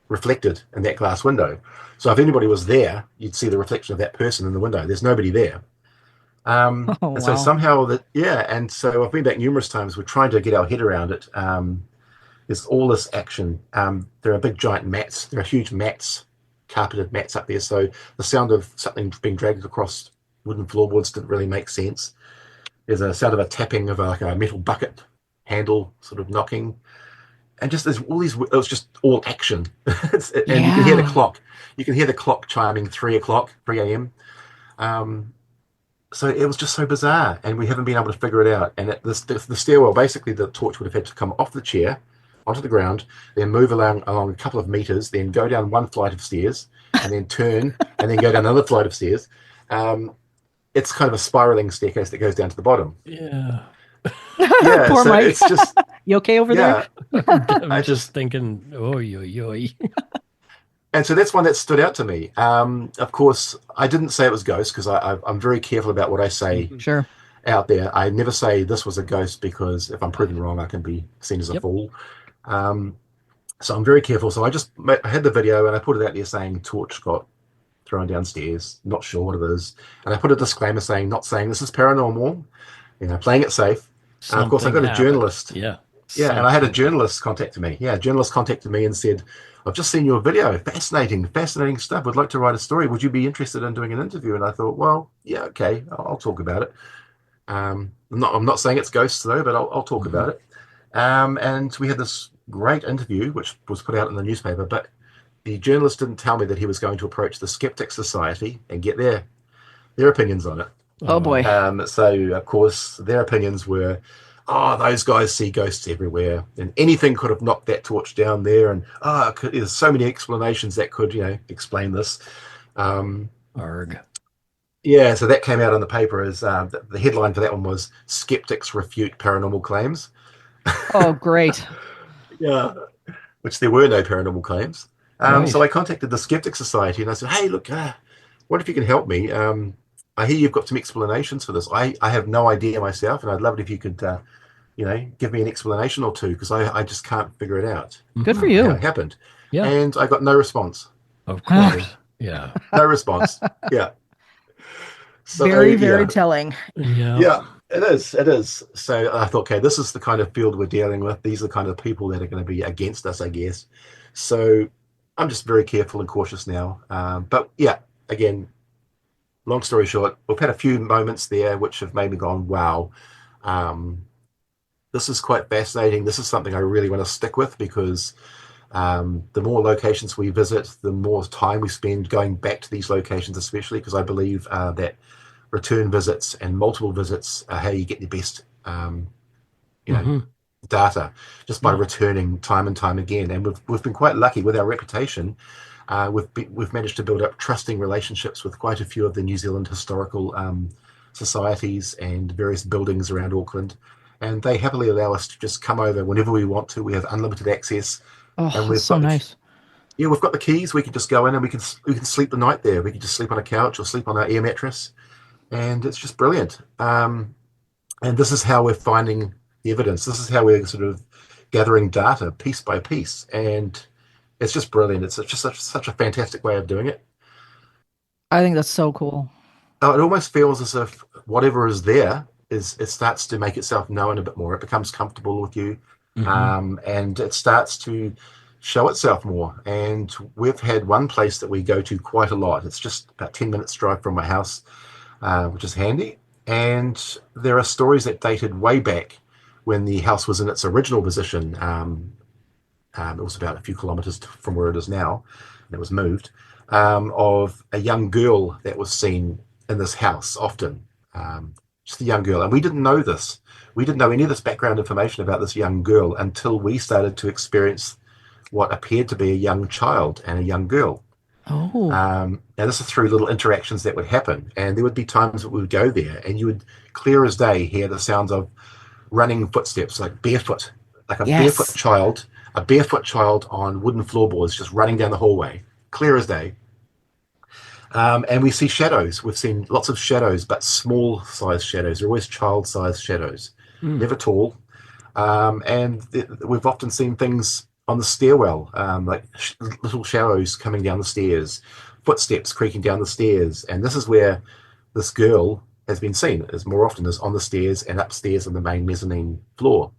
reflected in that glass window. So if anybody was there, you'd see the reflection of that person in the window. There's nobody there. And so somehow and so I've been back numerous times. We're trying to get our head around it. There's all this action. There are big giant mats. There are huge mats, carpeted mats up there. So the sound of something being dragged across wooden floorboards didn't really make sense. There's a sound of a tapping of like a metal bucket handle sort of knocking. And just there's all these, it was just all action. And you can hear the clock. You can hear the clock chiming 3 a.m. So it was just so bizarre, and we haven't been able to figure it out. And the stairwell, basically the torch would have had to come off the chair, onto the ground, then move along a couple of meters, then go down one flight of stairs, and then turn, and then go down another flight of stairs. It's kind of a spiraling staircase that goes down to the bottom. Yeah. Yeah, Poor so Mike. it's just... You okay over there? I'm just thinking, oy. And so that's one that stood out to me. Of course, I didn't say it was ghost because I'm very careful about what I say out there. I never say this was a ghost because if I'm proven wrong, I can be seen as a fool. So I'm very careful. So I had the video and I put it out there saying torch got thrown downstairs. Not sure what it is. And I put a disclaimer saying, not saying this is paranormal, playing it safe. And of course, I got a journalist. Yeah, and I had a journalist contact me. Yeah, a journalist contacted me and said, I've just seen your video. Fascinating stuff. Would like to write a story. Would you be interested in doing an interview? And I thought, well, yeah, okay, I'll talk about it. I'm not saying it's ghosts though, but I'll talk about it. And we had this great interview, which was put out in the newspaper, but the journalist didn't tell me that he was going to approach the Skeptic Society and get their opinions on it. Oh boy. So of course their opinions were, those guys see ghosts everywhere, and anything could have knocked that torch down there, and there's so many explanations that could, explain this. Arg. Yeah, so that came out on the paper as the headline for that one was "Skeptics Refute Paranormal Claims." Oh, great. Yeah, which there were no paranormal claims. Right. So I contacted the Skeptic Society and I said, hey, look, what if you can help me? I hear you've got some explanations for this. I have no idea myself, and I'd love it if you could, give me an explanation or two, because I just can't figure it out. Good for you. How it happened. Yeah. And I got no response. Of course. Yeah. No response. Yeah. So, very telling. Yeah. Yeah, it is. So I thought, okay, this is the kind of field we're dealing with. These are the kind of people that are going to be against us, I guess. So I'm just very careful and cautious now. But yeah, again, long story short, we've had a few moments there which have made me gone, wow, this is quite fascinating. This is something I really want to stick with, because the more locations we visit, the more time we spend going back to these locations, especially because I believe that return visits and multiple visits are how you get the best, data, just by returning time and time again. And we've been quite lucky with our reputation. We've managed to build up trusting relationships with quite a few of the New Zealand historical societies and various buildings around Auckland, and they happily allow us to just come over whenever we want to. We have unlimited access. Oh, and that's so nice. Yeah, we've got the keys. We can just go in and we can sleep the night there. We can just sleep on a couch or sleep on our air mattress, and it's just brilliant. And this is how we're finding the evidence. This is how we're sort of gathering data piece by piece, and it's just brilliant. It's just such a fantastic way of doing it. I think that's so cool. It almost feels as if whatever is there it starts to make itself known a bit more. It becomes comfortable with you, and it starts to show itself more. And we've had one place that we go to quite a lot. It's just about 10 minutes drive from my house, which is handy. And there are stories that dated way back when the house was in its original position. It was about a few kilometers from where it is now, and it was moved, of a young girl that was seen in this house often. Just a young girl. And we didn't know this. We didn't know any of this background information about this young girl until we started to experience what appeared to be a young child and a young girl. Oh. Now, this is through little interactions that would happen. And there would be times that we would go there and you would, clear as day, hear the sounds of running footsteps, like barefoot, like a barefoot child on wooden floorboards just running down the hallway, clear as day. And we see shadows. We've seen lots of shadows, but small-sized shadows. They're always child-sized shadows, never tall. And we've often seen things on the stairwell, like little shadows coming down the stairs, footsteps creaking down the stairs. And this is where this girl has been seen, as more often as on the stairs and upstairs on the main mezzanine floor.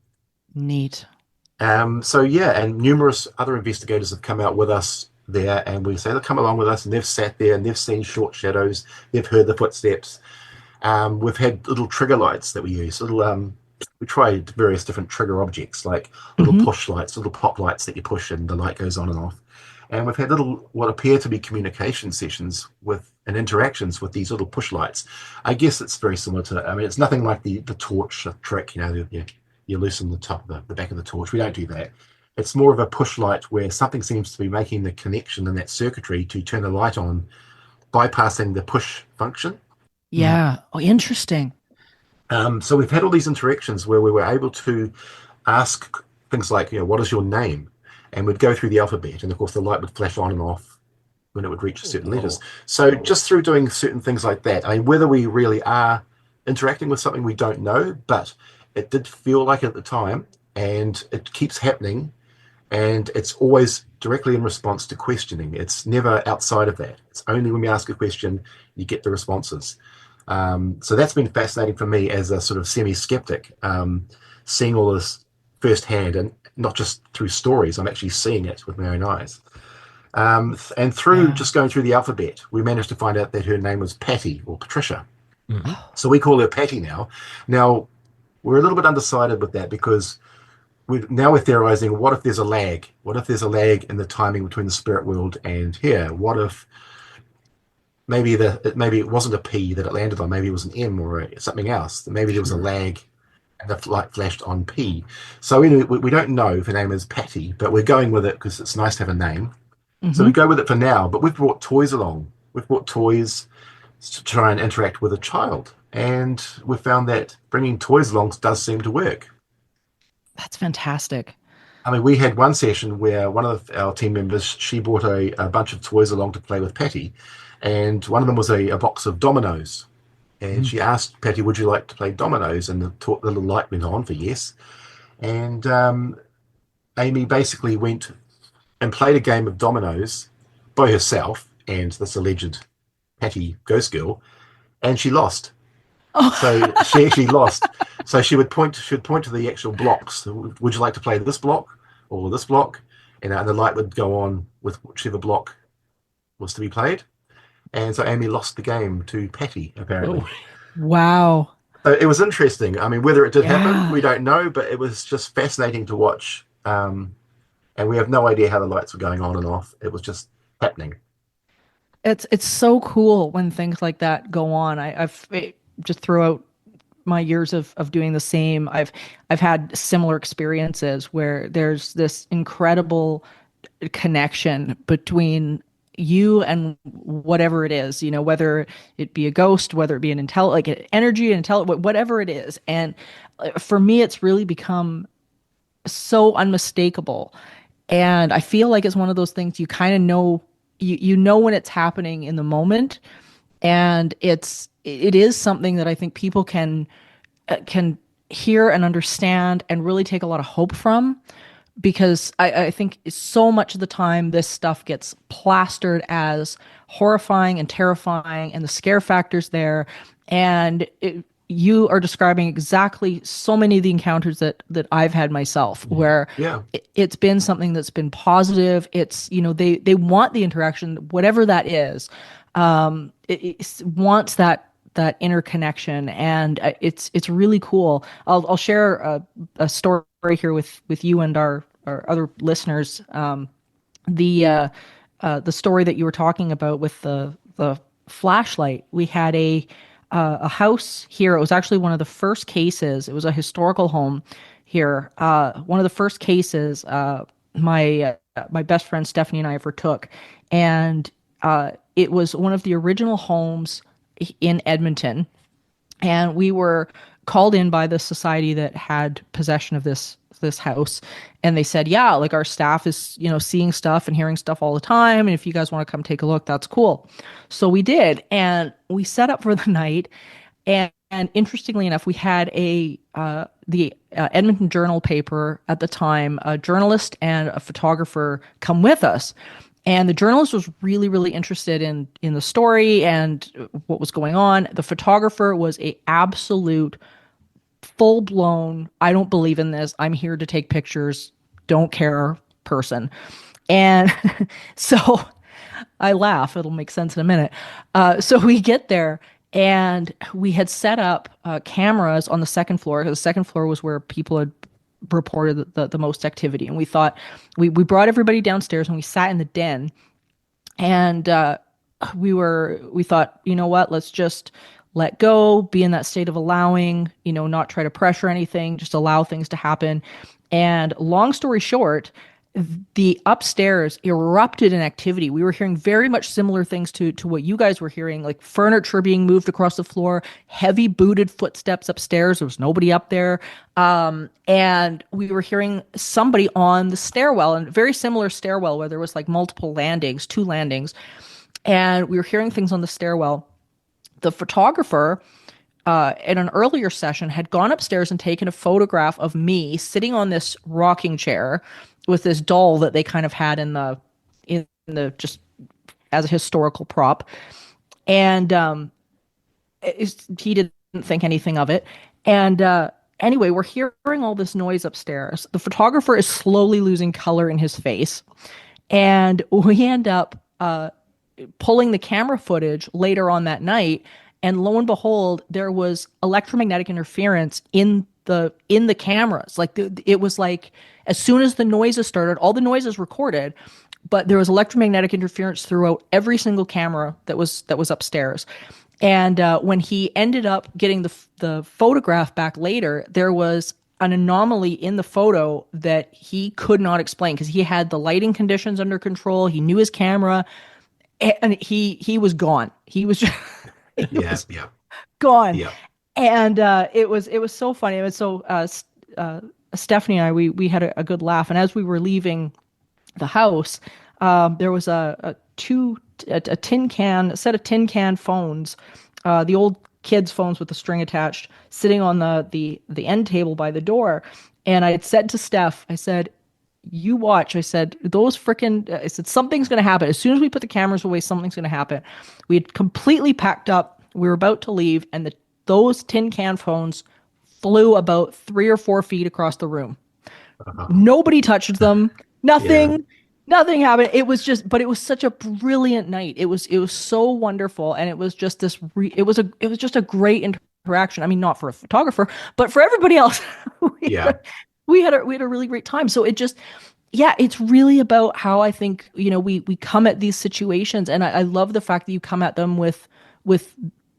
Neat. So yeah, and numerous other investigators have come out with us there, and we say they'll come along with us, and they've sat there and they've seen short shadows, they've heard the footsteps. We've had little trigger lights that we use, we tried various different trigger objects, like little push lights, little pop lights that you push and the light goes on and off. And we've had little, what appear to be communication sessions with and interactions with these little push lights. I guess it's very similar to, I mean, it's nothing like the torch trick, you loosen the back of the torch. We don't do that. It's more of a push light where something seems to be making the connection in that circuitry to turn the light on, bypassing the push function. Yeah. Oh, interesting. So we've had all these interactions where we were able to ask things like, what is your name? And we'd go through the alphabet, and of course the light would flash on and off when it would reach certain letters. So just through doing certain things like that, I mean, whether we really are interacting with something, we don't know, but it did feel like it at the time, and it keeps happening. And it's always directly in response to questioning. It's never outside of that. It's only when we ask a question, you get the responses. So that's been fascinating for me as a sort of semi-skeptic, seeing all this firsthand, and not just through stories. I'm actually seeing it with my own eyes. And through just going through the alphabet, we managed to find out that her name was Patty or Patricia. Mm-hmm. So we call her Patty now. Now, we're a little bit undecided with that because we're theorizing, what if there's a lag? What if there's a lag in the timing between the spirit world and here? What if maybe it wasn't a P that it landed on, maybe it was an M or something else. Maybe there was a lag and the light flashed on P. So we don't know if her name is Patty, but we're going with it because it's nice to have a name. Mm-hmm. So we go with it for now, but we've brought toys along. We've brought toys to try and interact with a child. And we found that bringing toys along does seem to work. That's fantastic. I mean, we had one session where one of our team members, she brought a bunch of toys along to play with Patty. And one of them was a box of dominoes. And she asked Patty, would you like to play dominoes? And the little light went on for yes. And Amy basically went and played a game of dominoes by herself and this alleged Patty ghost girl. And she lost. Oh. So she actually lost. So she would point to the actual blocks. Would you like to play this block or this block? And the light would go on with whichever block was to be played. And so Amy lost the game to Patty, apparently. Oh. Wow. So it was interesting. I mean, whether it did happen, we don't know, but it was just fascinating to watch. And we have no idea how the lights were going on and off. It was just happening. It's so cool when things like that go on. I've just throughout my years of doing the same, I've had similar experiences where there's this incredible connection between you and whatever it is, whether it be a ghost, whether it be an energy, whatever it is. And for me, it's really become so unmistakable. And I feel like it's one of those things you kind of know, you know when it's happening in the moment. And it is something that I think people can hear and understand and really take a lot of hope from, because I think so much of the time this stuff gets plastered as horrifying and terrifying and the scare factor's there. And you are describing exactly so many of the encounters that I've had myself, where it's been something that's been positive. It's, they want the interaction, whatever that is. It wants that interconnection, and it's really cool. I'll share a story here with you and our other listeners. The story that you were talking about with the flashlight. We had a house here. It was actually one of the first cases. It was a historical home here. One of the first cases my best friend Stephanie and I ever took, and it was one of the original homes in Edmonton, and we were called in by the society that had possession of this house, and they said, yeah, like our staff is seeing stuff and hearing stuff all the time, and if you guys want to come take a look, that's cool. So we did, and we set up for the night, and interestingly enough, we had the Edmonton Journal paper at the time, a journalist and a photographer come with us. And the journalist was really, really interested in the story and what was going on. The photographer was a absolute full-blown, I don't believe in this, I'm here to take pictures, don't care person. And so I laugh, it'll make sense in a minute. So we get there, and we had set up cameras on the second floor. The second floor was where people had reported the most activity, and we thought we brought everybody downstairs, and we sat in the den, and we thought, you know what, let's just let go, be in that state of allowing, not try to pressure anything, just allow things to happen. And long story short, the upstairs erupted in activity. We were hearing very much similar things to what you guys were hearing, like furniture being moved across the floor, heavy booted footsteps upstairs. There was nobody up there. And we were hearing somebody on the stairwell, and very similar stairwell where there was like multiple landings, 2 landings. And we were hearing things on the stairwell. The photographer in an earlier session had gone upstairs and taken a photograph of me sitting on this rocking chair with this doll that they kind of had in the just as a historical prop. And he didn't think anything of it. And anyway, we're hearing all this noise upstairs. The photographer is slowly losing color in his face. And we end up pulling the camera footage later on that night, and lo and behold, there was electromagnetic interference in the cameras. Like it was like, as soon as the noises started, all the noises recorded, but there was electromagnetic interference throughout every single camera that was upstairs. And when he ended up getting the photograph back later, there was an anomaly in the photo that he could not explain, because he had the lighting conditions under control. He knew his camera. And he was gone. He was just gone. Yeah. And it was so funny. It was so Stephanie and I, we had a good laugh. And as we were leaving the house, there was a set of tin can phones, the old kids' phones with the string attached, sitting on the end table by the door. And I had said to Steph, I said, you watch. I said, I said, something's going to happen. As soon as we put the cameras away, something's going to happen. We had completely packed up. We were about to leave, and those tin can phones flew about 3 or 4 feet across the room. Nobody touched them. Nothing happened. It was such a brilliant night. It was so wonderful. And it was just it was just a great interaction. I mean, not for a photographer, but for everybody else. We had a really great time. So it just, it's really about how I think, we come at these situations, and I love the fact that you come at them with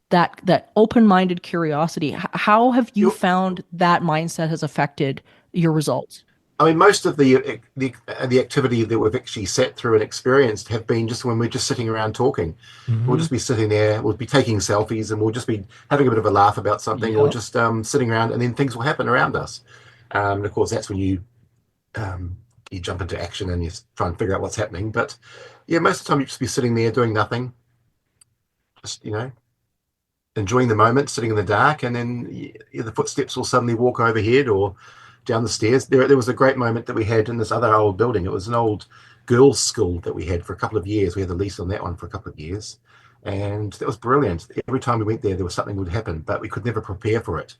that open-minded curiosity. How have you found that mindset has affected your results? I mean, most of the activity that we've actually sat through and experienced have been just when we're just sitting around talking. Mm-hmm. We'll just be sitting there, we'll be taking selfies, and we'll just be having a bit of a laugh about something, or just sitting around, and then things will happen around us. And of course, that's when you jump into action and you try and figure out what's happening. But most of the time you just be sitting there doing nothing, just enjoying the moment, sitting in the dark, and then the footsteps will suddenly walk overhead or down the stairs. There was a great moment that we had in this other old building. It was an old girls' school that we had for a couple of years. We had the lease on that one for a couple of years, And that was brilliant. Every time we went there was something would happen, but we could never prepare for it.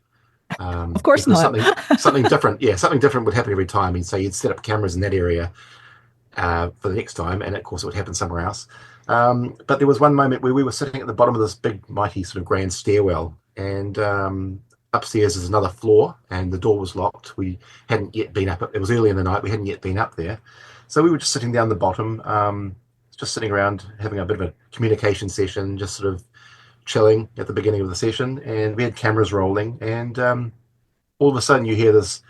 Of course Because not. something different, something different would happen every time. And so you'd set up cameras in that area for the next time, and of course it would happen somewhere else. But there was one moment where we were sitting at the bottom of this big, mighty sort of grand stairwell, and upstairs is another floor, and the door was locked. We hadn't yet been up. It was early in the night. We hadn't yet been up there. So we were just sitting down the bottom, just sitting around having a bit of a communication session, just sort of chilling at the beginning of the session. And we had cameras rolling, and all of a sudden you hear this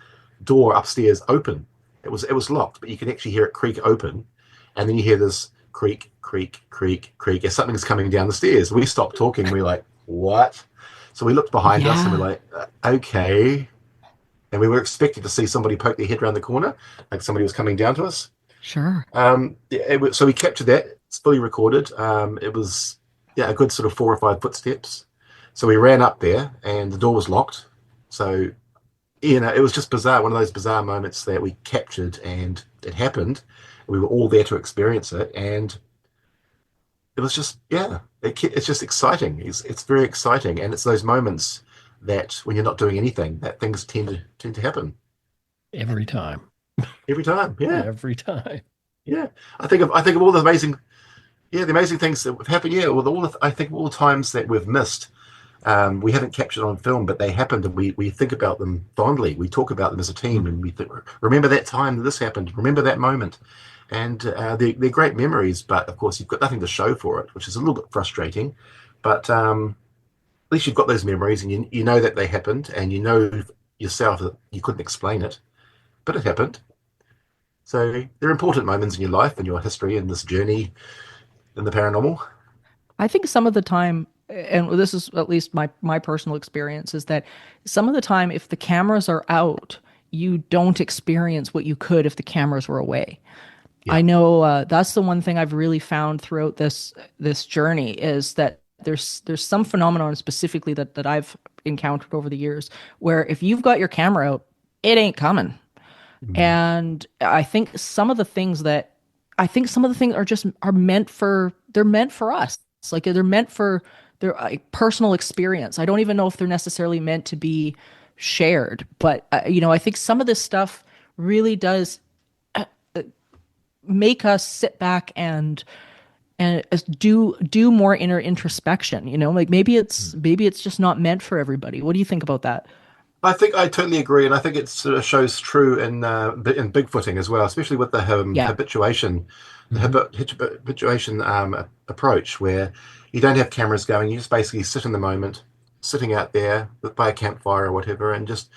door upstairs open. It was locked, but you could actually hear it creak open. And then you hear this creak, creak, creak, creak, as something's coming down the stairs. We stopped talking. We're like, what? So we looked behind us and we're like, okay. And we were expecting to see somebody poke their head around the corner, like somebody was coming down to us. Sure. So we captured that. It's fully recorded. It was a good sort of 4 or 5 footsteps. So we ran up there and the door was locked. So, it was just bizarre. One of those bizarre moments that we captured, and it happened. We were all there to experience it. And it was just, it's just exciting. It's very exciting. And it's those moments that when you're not doing anything, that things tend to happen. Every time. Every time. Yeah. Every time. Yeah. I think of all the amazing things that have happened. Yeah. I think of all the times that we've missed. We haven't captured on film, but they happened, and we think about them fondly. We talk about them as a team, and we think, remember that time that this happened. Remember that moment. And they're great memories, but of course you've got nothing to show for it, which is a little bit frustrating. But at least you've got those memories, and you know that they happened, and you know yourself that you couldn't explain it, but it happened. So they're important moments in your life and your history and this journey in the paranormal. I think some of the time, and this is at least my personal experience, is that some of the time, if the cameras are out, you don't experience what you could if the cameras were away. Yeah. I know that's the one thing I've really found throughout this journey, is that there's some phenomenon specifically that I've encountered over the years where if you've got your camera out, it ain't coming. Mm-hmm. And I think some of the things are meant for us. It's like they're meant for their personal experience. I don't even know if they're necessarily meant to be shared, but I think some of this stuff really does make us sit back and do more inner introspection. Like maybe it's just not meant for everybody. What do you think about that? I think I totally agree, and I think it sort of shows true in Bigfooting as well, especially with the habituation, approach, where you don't have cameras going. You just basically sit in the moment, sitting out there by a campfire or whatever, and just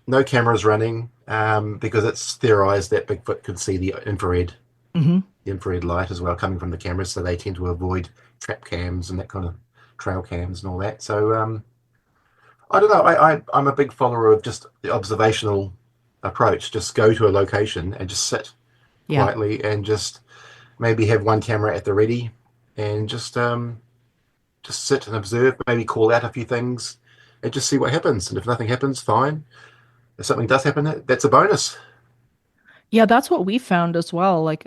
no cameras running, because it's theorized that Bigfoot could see the infrared light as well coming from the cameras, so they tend to avoid trap cams and that kind of trail cams and all that. So I don't know. I'm a big follower of just the observational approach. Just go to a location and just sit quietly, and just maybe have one camera at the ready, and just sit and observe. Maybe call out a few things, and just see what happens. And if nothing happens, fine. If something does happen, that's a bonus. Yeah, that's what we found as well. Like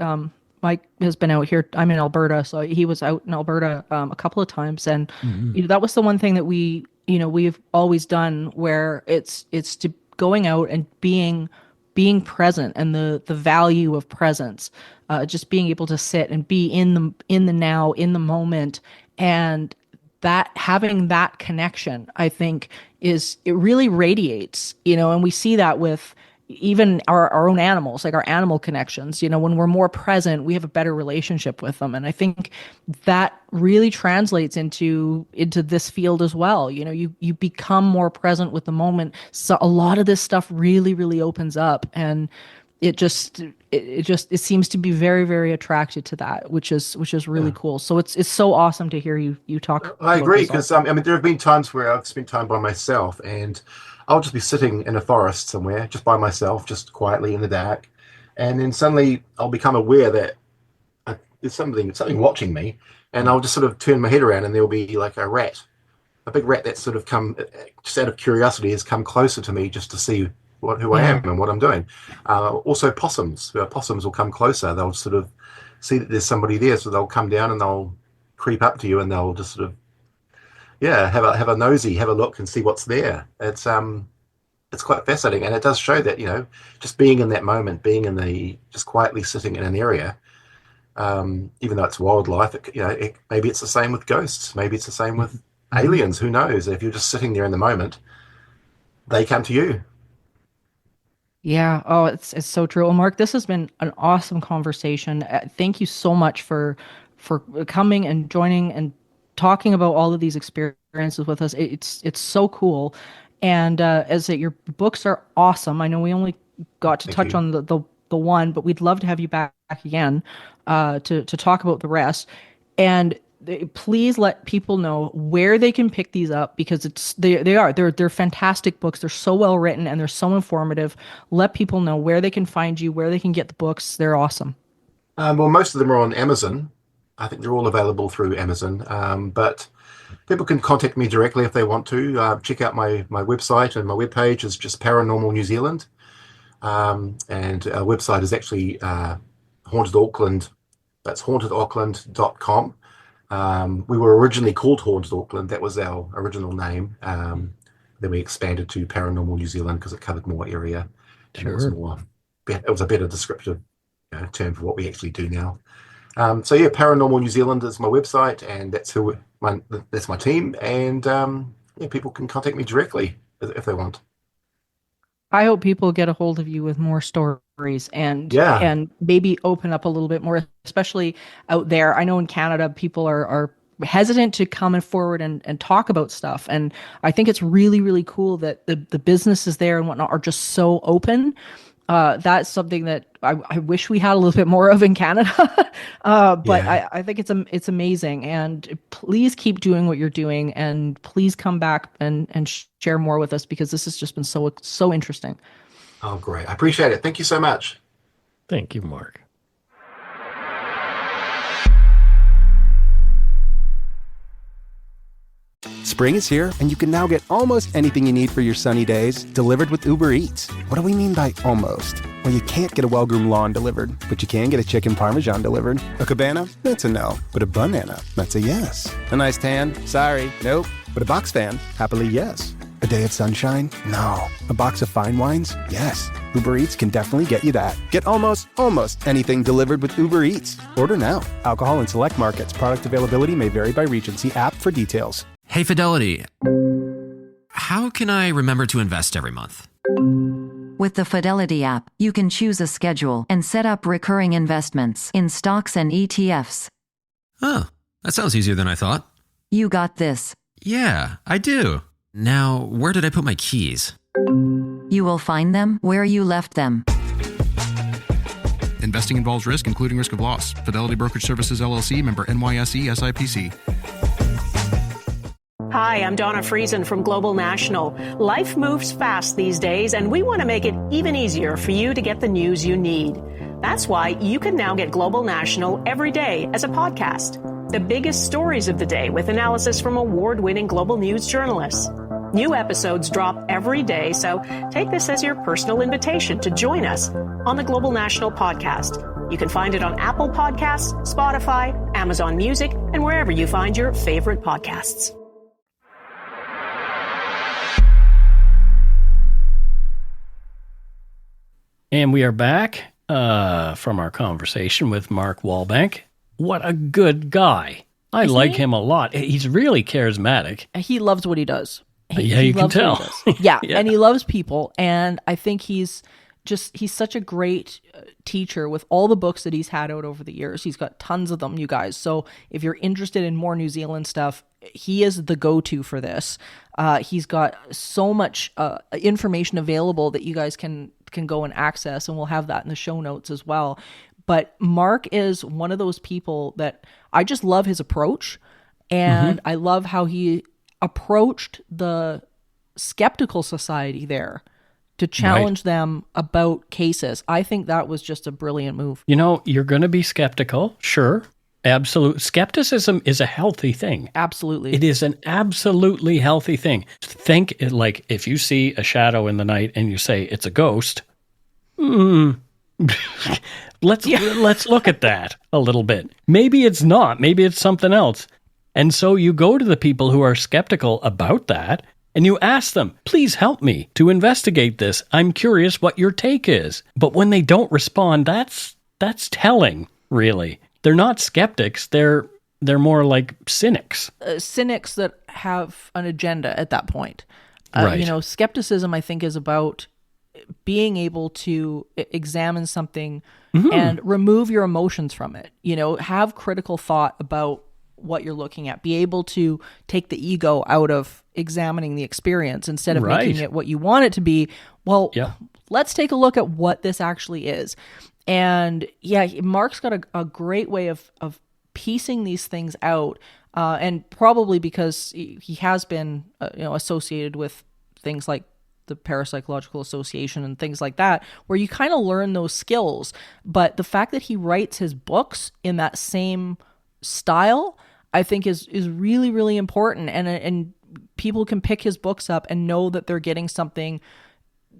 Mike has been out here. I'm in Alberta, so he was out in Alberta a couple of times, and that was the one thing that we've always done, where it's to going out and being present, and the value of presence, just being able to sit and be in the now, in the moment, and that having that connection, I think it really radiates, and we see that with even our own animals, like our animal connections. When we're more present, we have a better relationship with them. And I think that really translates into this field as well. You become more present with the moment. So a lot of this stuff really, really opens up, and it seems to be very, very attracted to that, which is really cool. So it's so awesome to hear you talk. I agree, because there have been times where I've spent time by myself, and I'll just be sitting in a forest somewhere, just by myself, just quietly in the dark, and then suddenly I'll become aware that there's something watching me, and I'll just sort of turn my head around, and there'll be like a big rat that's sort of come, just out of curiosity, has come closer to me just to see who I am and what I'm doing. Also possums will come closer. They'll sort of see that there's somebody there, so they'll come down and they'll creep up to you and they'll just sort of, have a nosy, have a look and see what's there. It's quite fascinating, and it does show that, just being in that moment, just quietly sitting in an area, even though it's wildlife, maybe it's the same with ghosts, maybe it's the same with aliens. Who knows? If you're just sitting there in the moment, they come to you. Yeah. Oh, it's so true. Well, Mark, this has been an awesome conversation. Thank you so much for coming and joining and talking about all of these experiences with us. It's so cool. And as your books are awesome. I know we only got to touch on the one, but we'd love to have you back again to talk about the rest. And please let people know where they can pick these up, because they're fantastic books. They're so well written and they're so informative. Let people know where they can find you, where they can get the books. They're awesome. Well, most of them are on Amazon. I think they're all available through Amazon. But people can contact me directly if they want to. Check out my website, and my webpage is just Paranormal New Zealand. And our website is actually Haunted Auckland. That's hauntedauckland.com. We were originally called Haunted Auckland. That was our original name. Then we expanded to Paranormal New Zealand because it covered more area. Sure. It was a better descriptive term for what we actually do now. Paranormal New Zealand is my website, and that's my team. And people can contact me directly if they want. I hope people get a hold of you with more stories and maybe open up a little bit more, especially out there. I know in Canada, people are hesitant to come forward and talk about stuff. And I think it's really, really cool that the businesses there and whatnot are just so open. That's something that I wish we had a little bit more of in Canada. I think it's amazing. And please keep doing what you're doing, and please come back and share more with us, because this has just been so interesting. Oh, great. I appreciate it. Thank you so much. Thank you, Mark. Spring is here, and you can now get almost anything you need for your sunny days delivered with Uber Eats. What do we mean by almost? Well, you can't get a well-groomed lawn delivered, but you can get a chicken parmesan delivered. A cabana? That's a no. But a banana? That's a yes. A nice tan? Sorry, nope. But a box fan? Happily, yes. A day of sunshine? No. A box of fine wines? Yes. Uber Eats can definitely get you that. Get almost anything delivered with Uber Eats. Order now. Alcohol in select markets. Product availability may vary by region. See app for details. Hey, Fidelity. How can I remember to invest every month? With the Fidelity app, you can choose a schedule and set up recurring investments in stocks and ETFs. Oh, that sounds easier than I thought. You got this. Yeah, I do. Now, where did I put my keys? You will find them where you left them. Investing involves risk, including risk of loss. Fidelity Brokerage Services, LLC, member NYSE, SIPC. Hi, I'm Donna Friesen from Global National. Life moves fast these days, and we want to make it even easier for you to get the news you need. That's why you can now get Global National every day as a podcast. The biggest stories of the day with analysis from award-winning global news journalists. New episodes drop every day, so take this as your personal invitation to join us on the Global National podcast. You can find it on Apple Podcasts, Spotify, Amazon Music, and wherever you find your favorite podcasts. And we are back from our conversation with Mark Wallbank. What a good guy. I like him a lot. He's really charismatic. He loves what he does. You can tell. Yeah, and he loves people. And I think he's such a great teacher with all the books that he's had out over the years. He's got tons of them, you guys. So if you're interested in more New Zealand stuff, he is the go-to for this. He's got so much information available that you guys can go and access, and we'll have that in the show notes as well. But Mark is one of those people that I just love his approach, and I love how he approached the skeptical society there to challenge them about cases. I think that was just a brilliant move. You know, you're going to be skeptical, sure. Absolute skepticism is a healthy thing. Absolutely. It is an absolutely healthy thing. Think like if you see a shadow in the night and you say it's a ghost, Let's look at that a little bit. Maybe it's not. Maybe it's something else. And so you go to the people who are skeptical about that, and you ask them, please help me to investigate this. I'm curious what your take is. But when they don't respond, that's telling, really. They're not skeptics. They're more like cynics. Cynics that have an agenda at that point. Right. Skepticism, I think, is about being able to examine something and remove your emotions from it. Have critical thought about what you're looking at. Be able to take the ego out of examining the experience instead of making it what you want it to be. Well, let's take a look at what this actually is. And Mark's got a great way of piecing these things out, and probably because he has been associated with things like the Parapsychological Association and things like that, where you kind of learn those skills. But the fact that he writes his books in that same style, I think is really, really important. And people can pick his books up and know that they're getting something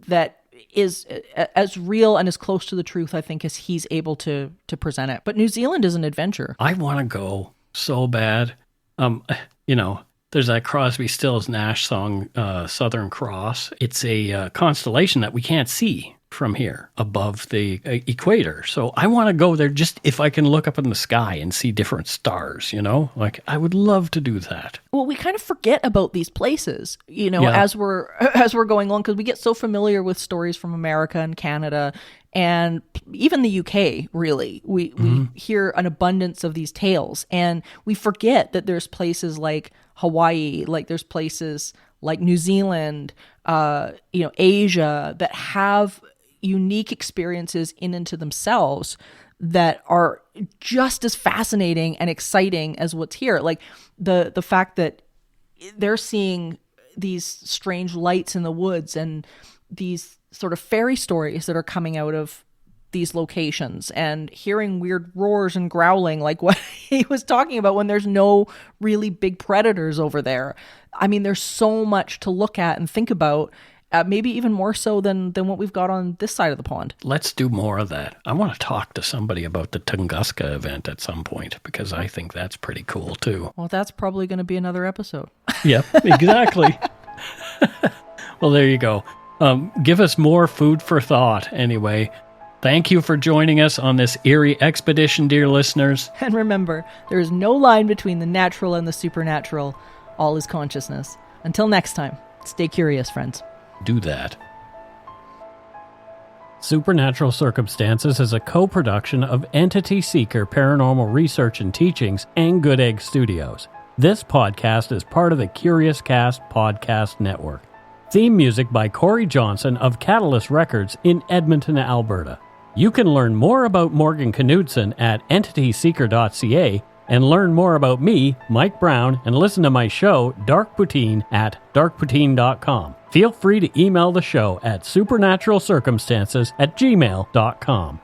that is as real and as close to the truth, I think, as he's able to present it. But New Zealand is an adventure. I want to go so bad. There's that Crosby, Stills, Nash song, Southern Cross. It's a constellation that we can't see from here above the equator. So I want to go there just if I can look up in the sky and see different stars, Like, I would love to do that. Well, we kind of forget about these places, as we're going along, because we get so familiar with stories from America and Canada and even the UK, really. We hear an abundance of these tales, and we forget that there's places like Hawaii, like there's places like New Zealand, Asia, that have unique experiences in and to themselves that are just as fascinating and exciting as what's here. Like the fact that they're seeing these strange lights in the woods and these sort of fairy stories that are coming out of these locations, and hearing weird roars and growling like what he was talking about when there's no really big predators over there. I mean, there's so much to look at and think about. Maybe even more so than what we've got on this side of the pond. Let's do more of that. I want to talk to somebody about the Tunguska event at some point, because I think that's pretty cool too. Well, that's probably going to be another episode. Yep, exactly. Well, there you go. Give us more food for thought anyway. Thank you for joining us on this eerie expedition, dear listeners. And remember, there is no line between the natural and the supernatural. All is consciousness. Until next time, stay curious, friends. Do that. Supernatural Circumstances is a co-production of Entity Seeker Paranormal Research and Teachings and Good Egg Studios. This podcast is part of the Curious Cast podcast network. Theme music by Corey Johnson of Catalyst Records in Edmonton, Alberta. You can learn more about Morgan Knudsen at entityseeker.ca and learn more about me, Mike Browne, and listen to my show, Dark Poutine, at darkpoutine.com. Feel free to email the show at supernaturalcircumstances@gmail.com.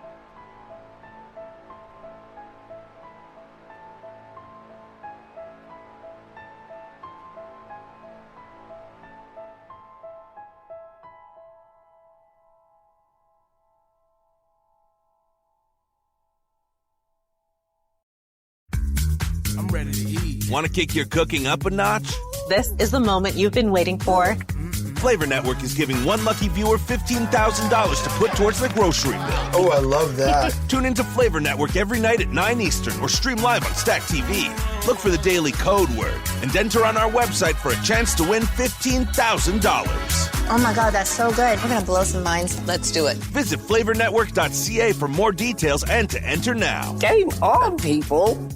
I'm ready to eat. Want to kick your cooking up a notch? This is the moment you've been waiting for. Flavor Network is giving one lucky viewer $15,000 to put towards their grocery bill. Oh, I love that. Tune into Flavor Network every night at 9 Eastern or stream live on Stack TV. Look for the daily code word and enter on our website for a chance to win $15,000. Oh my God, that's so good. We're going to blow some minds. Let's do it. Visit flavornetwork.ca for more details and to enter now. Game on, people.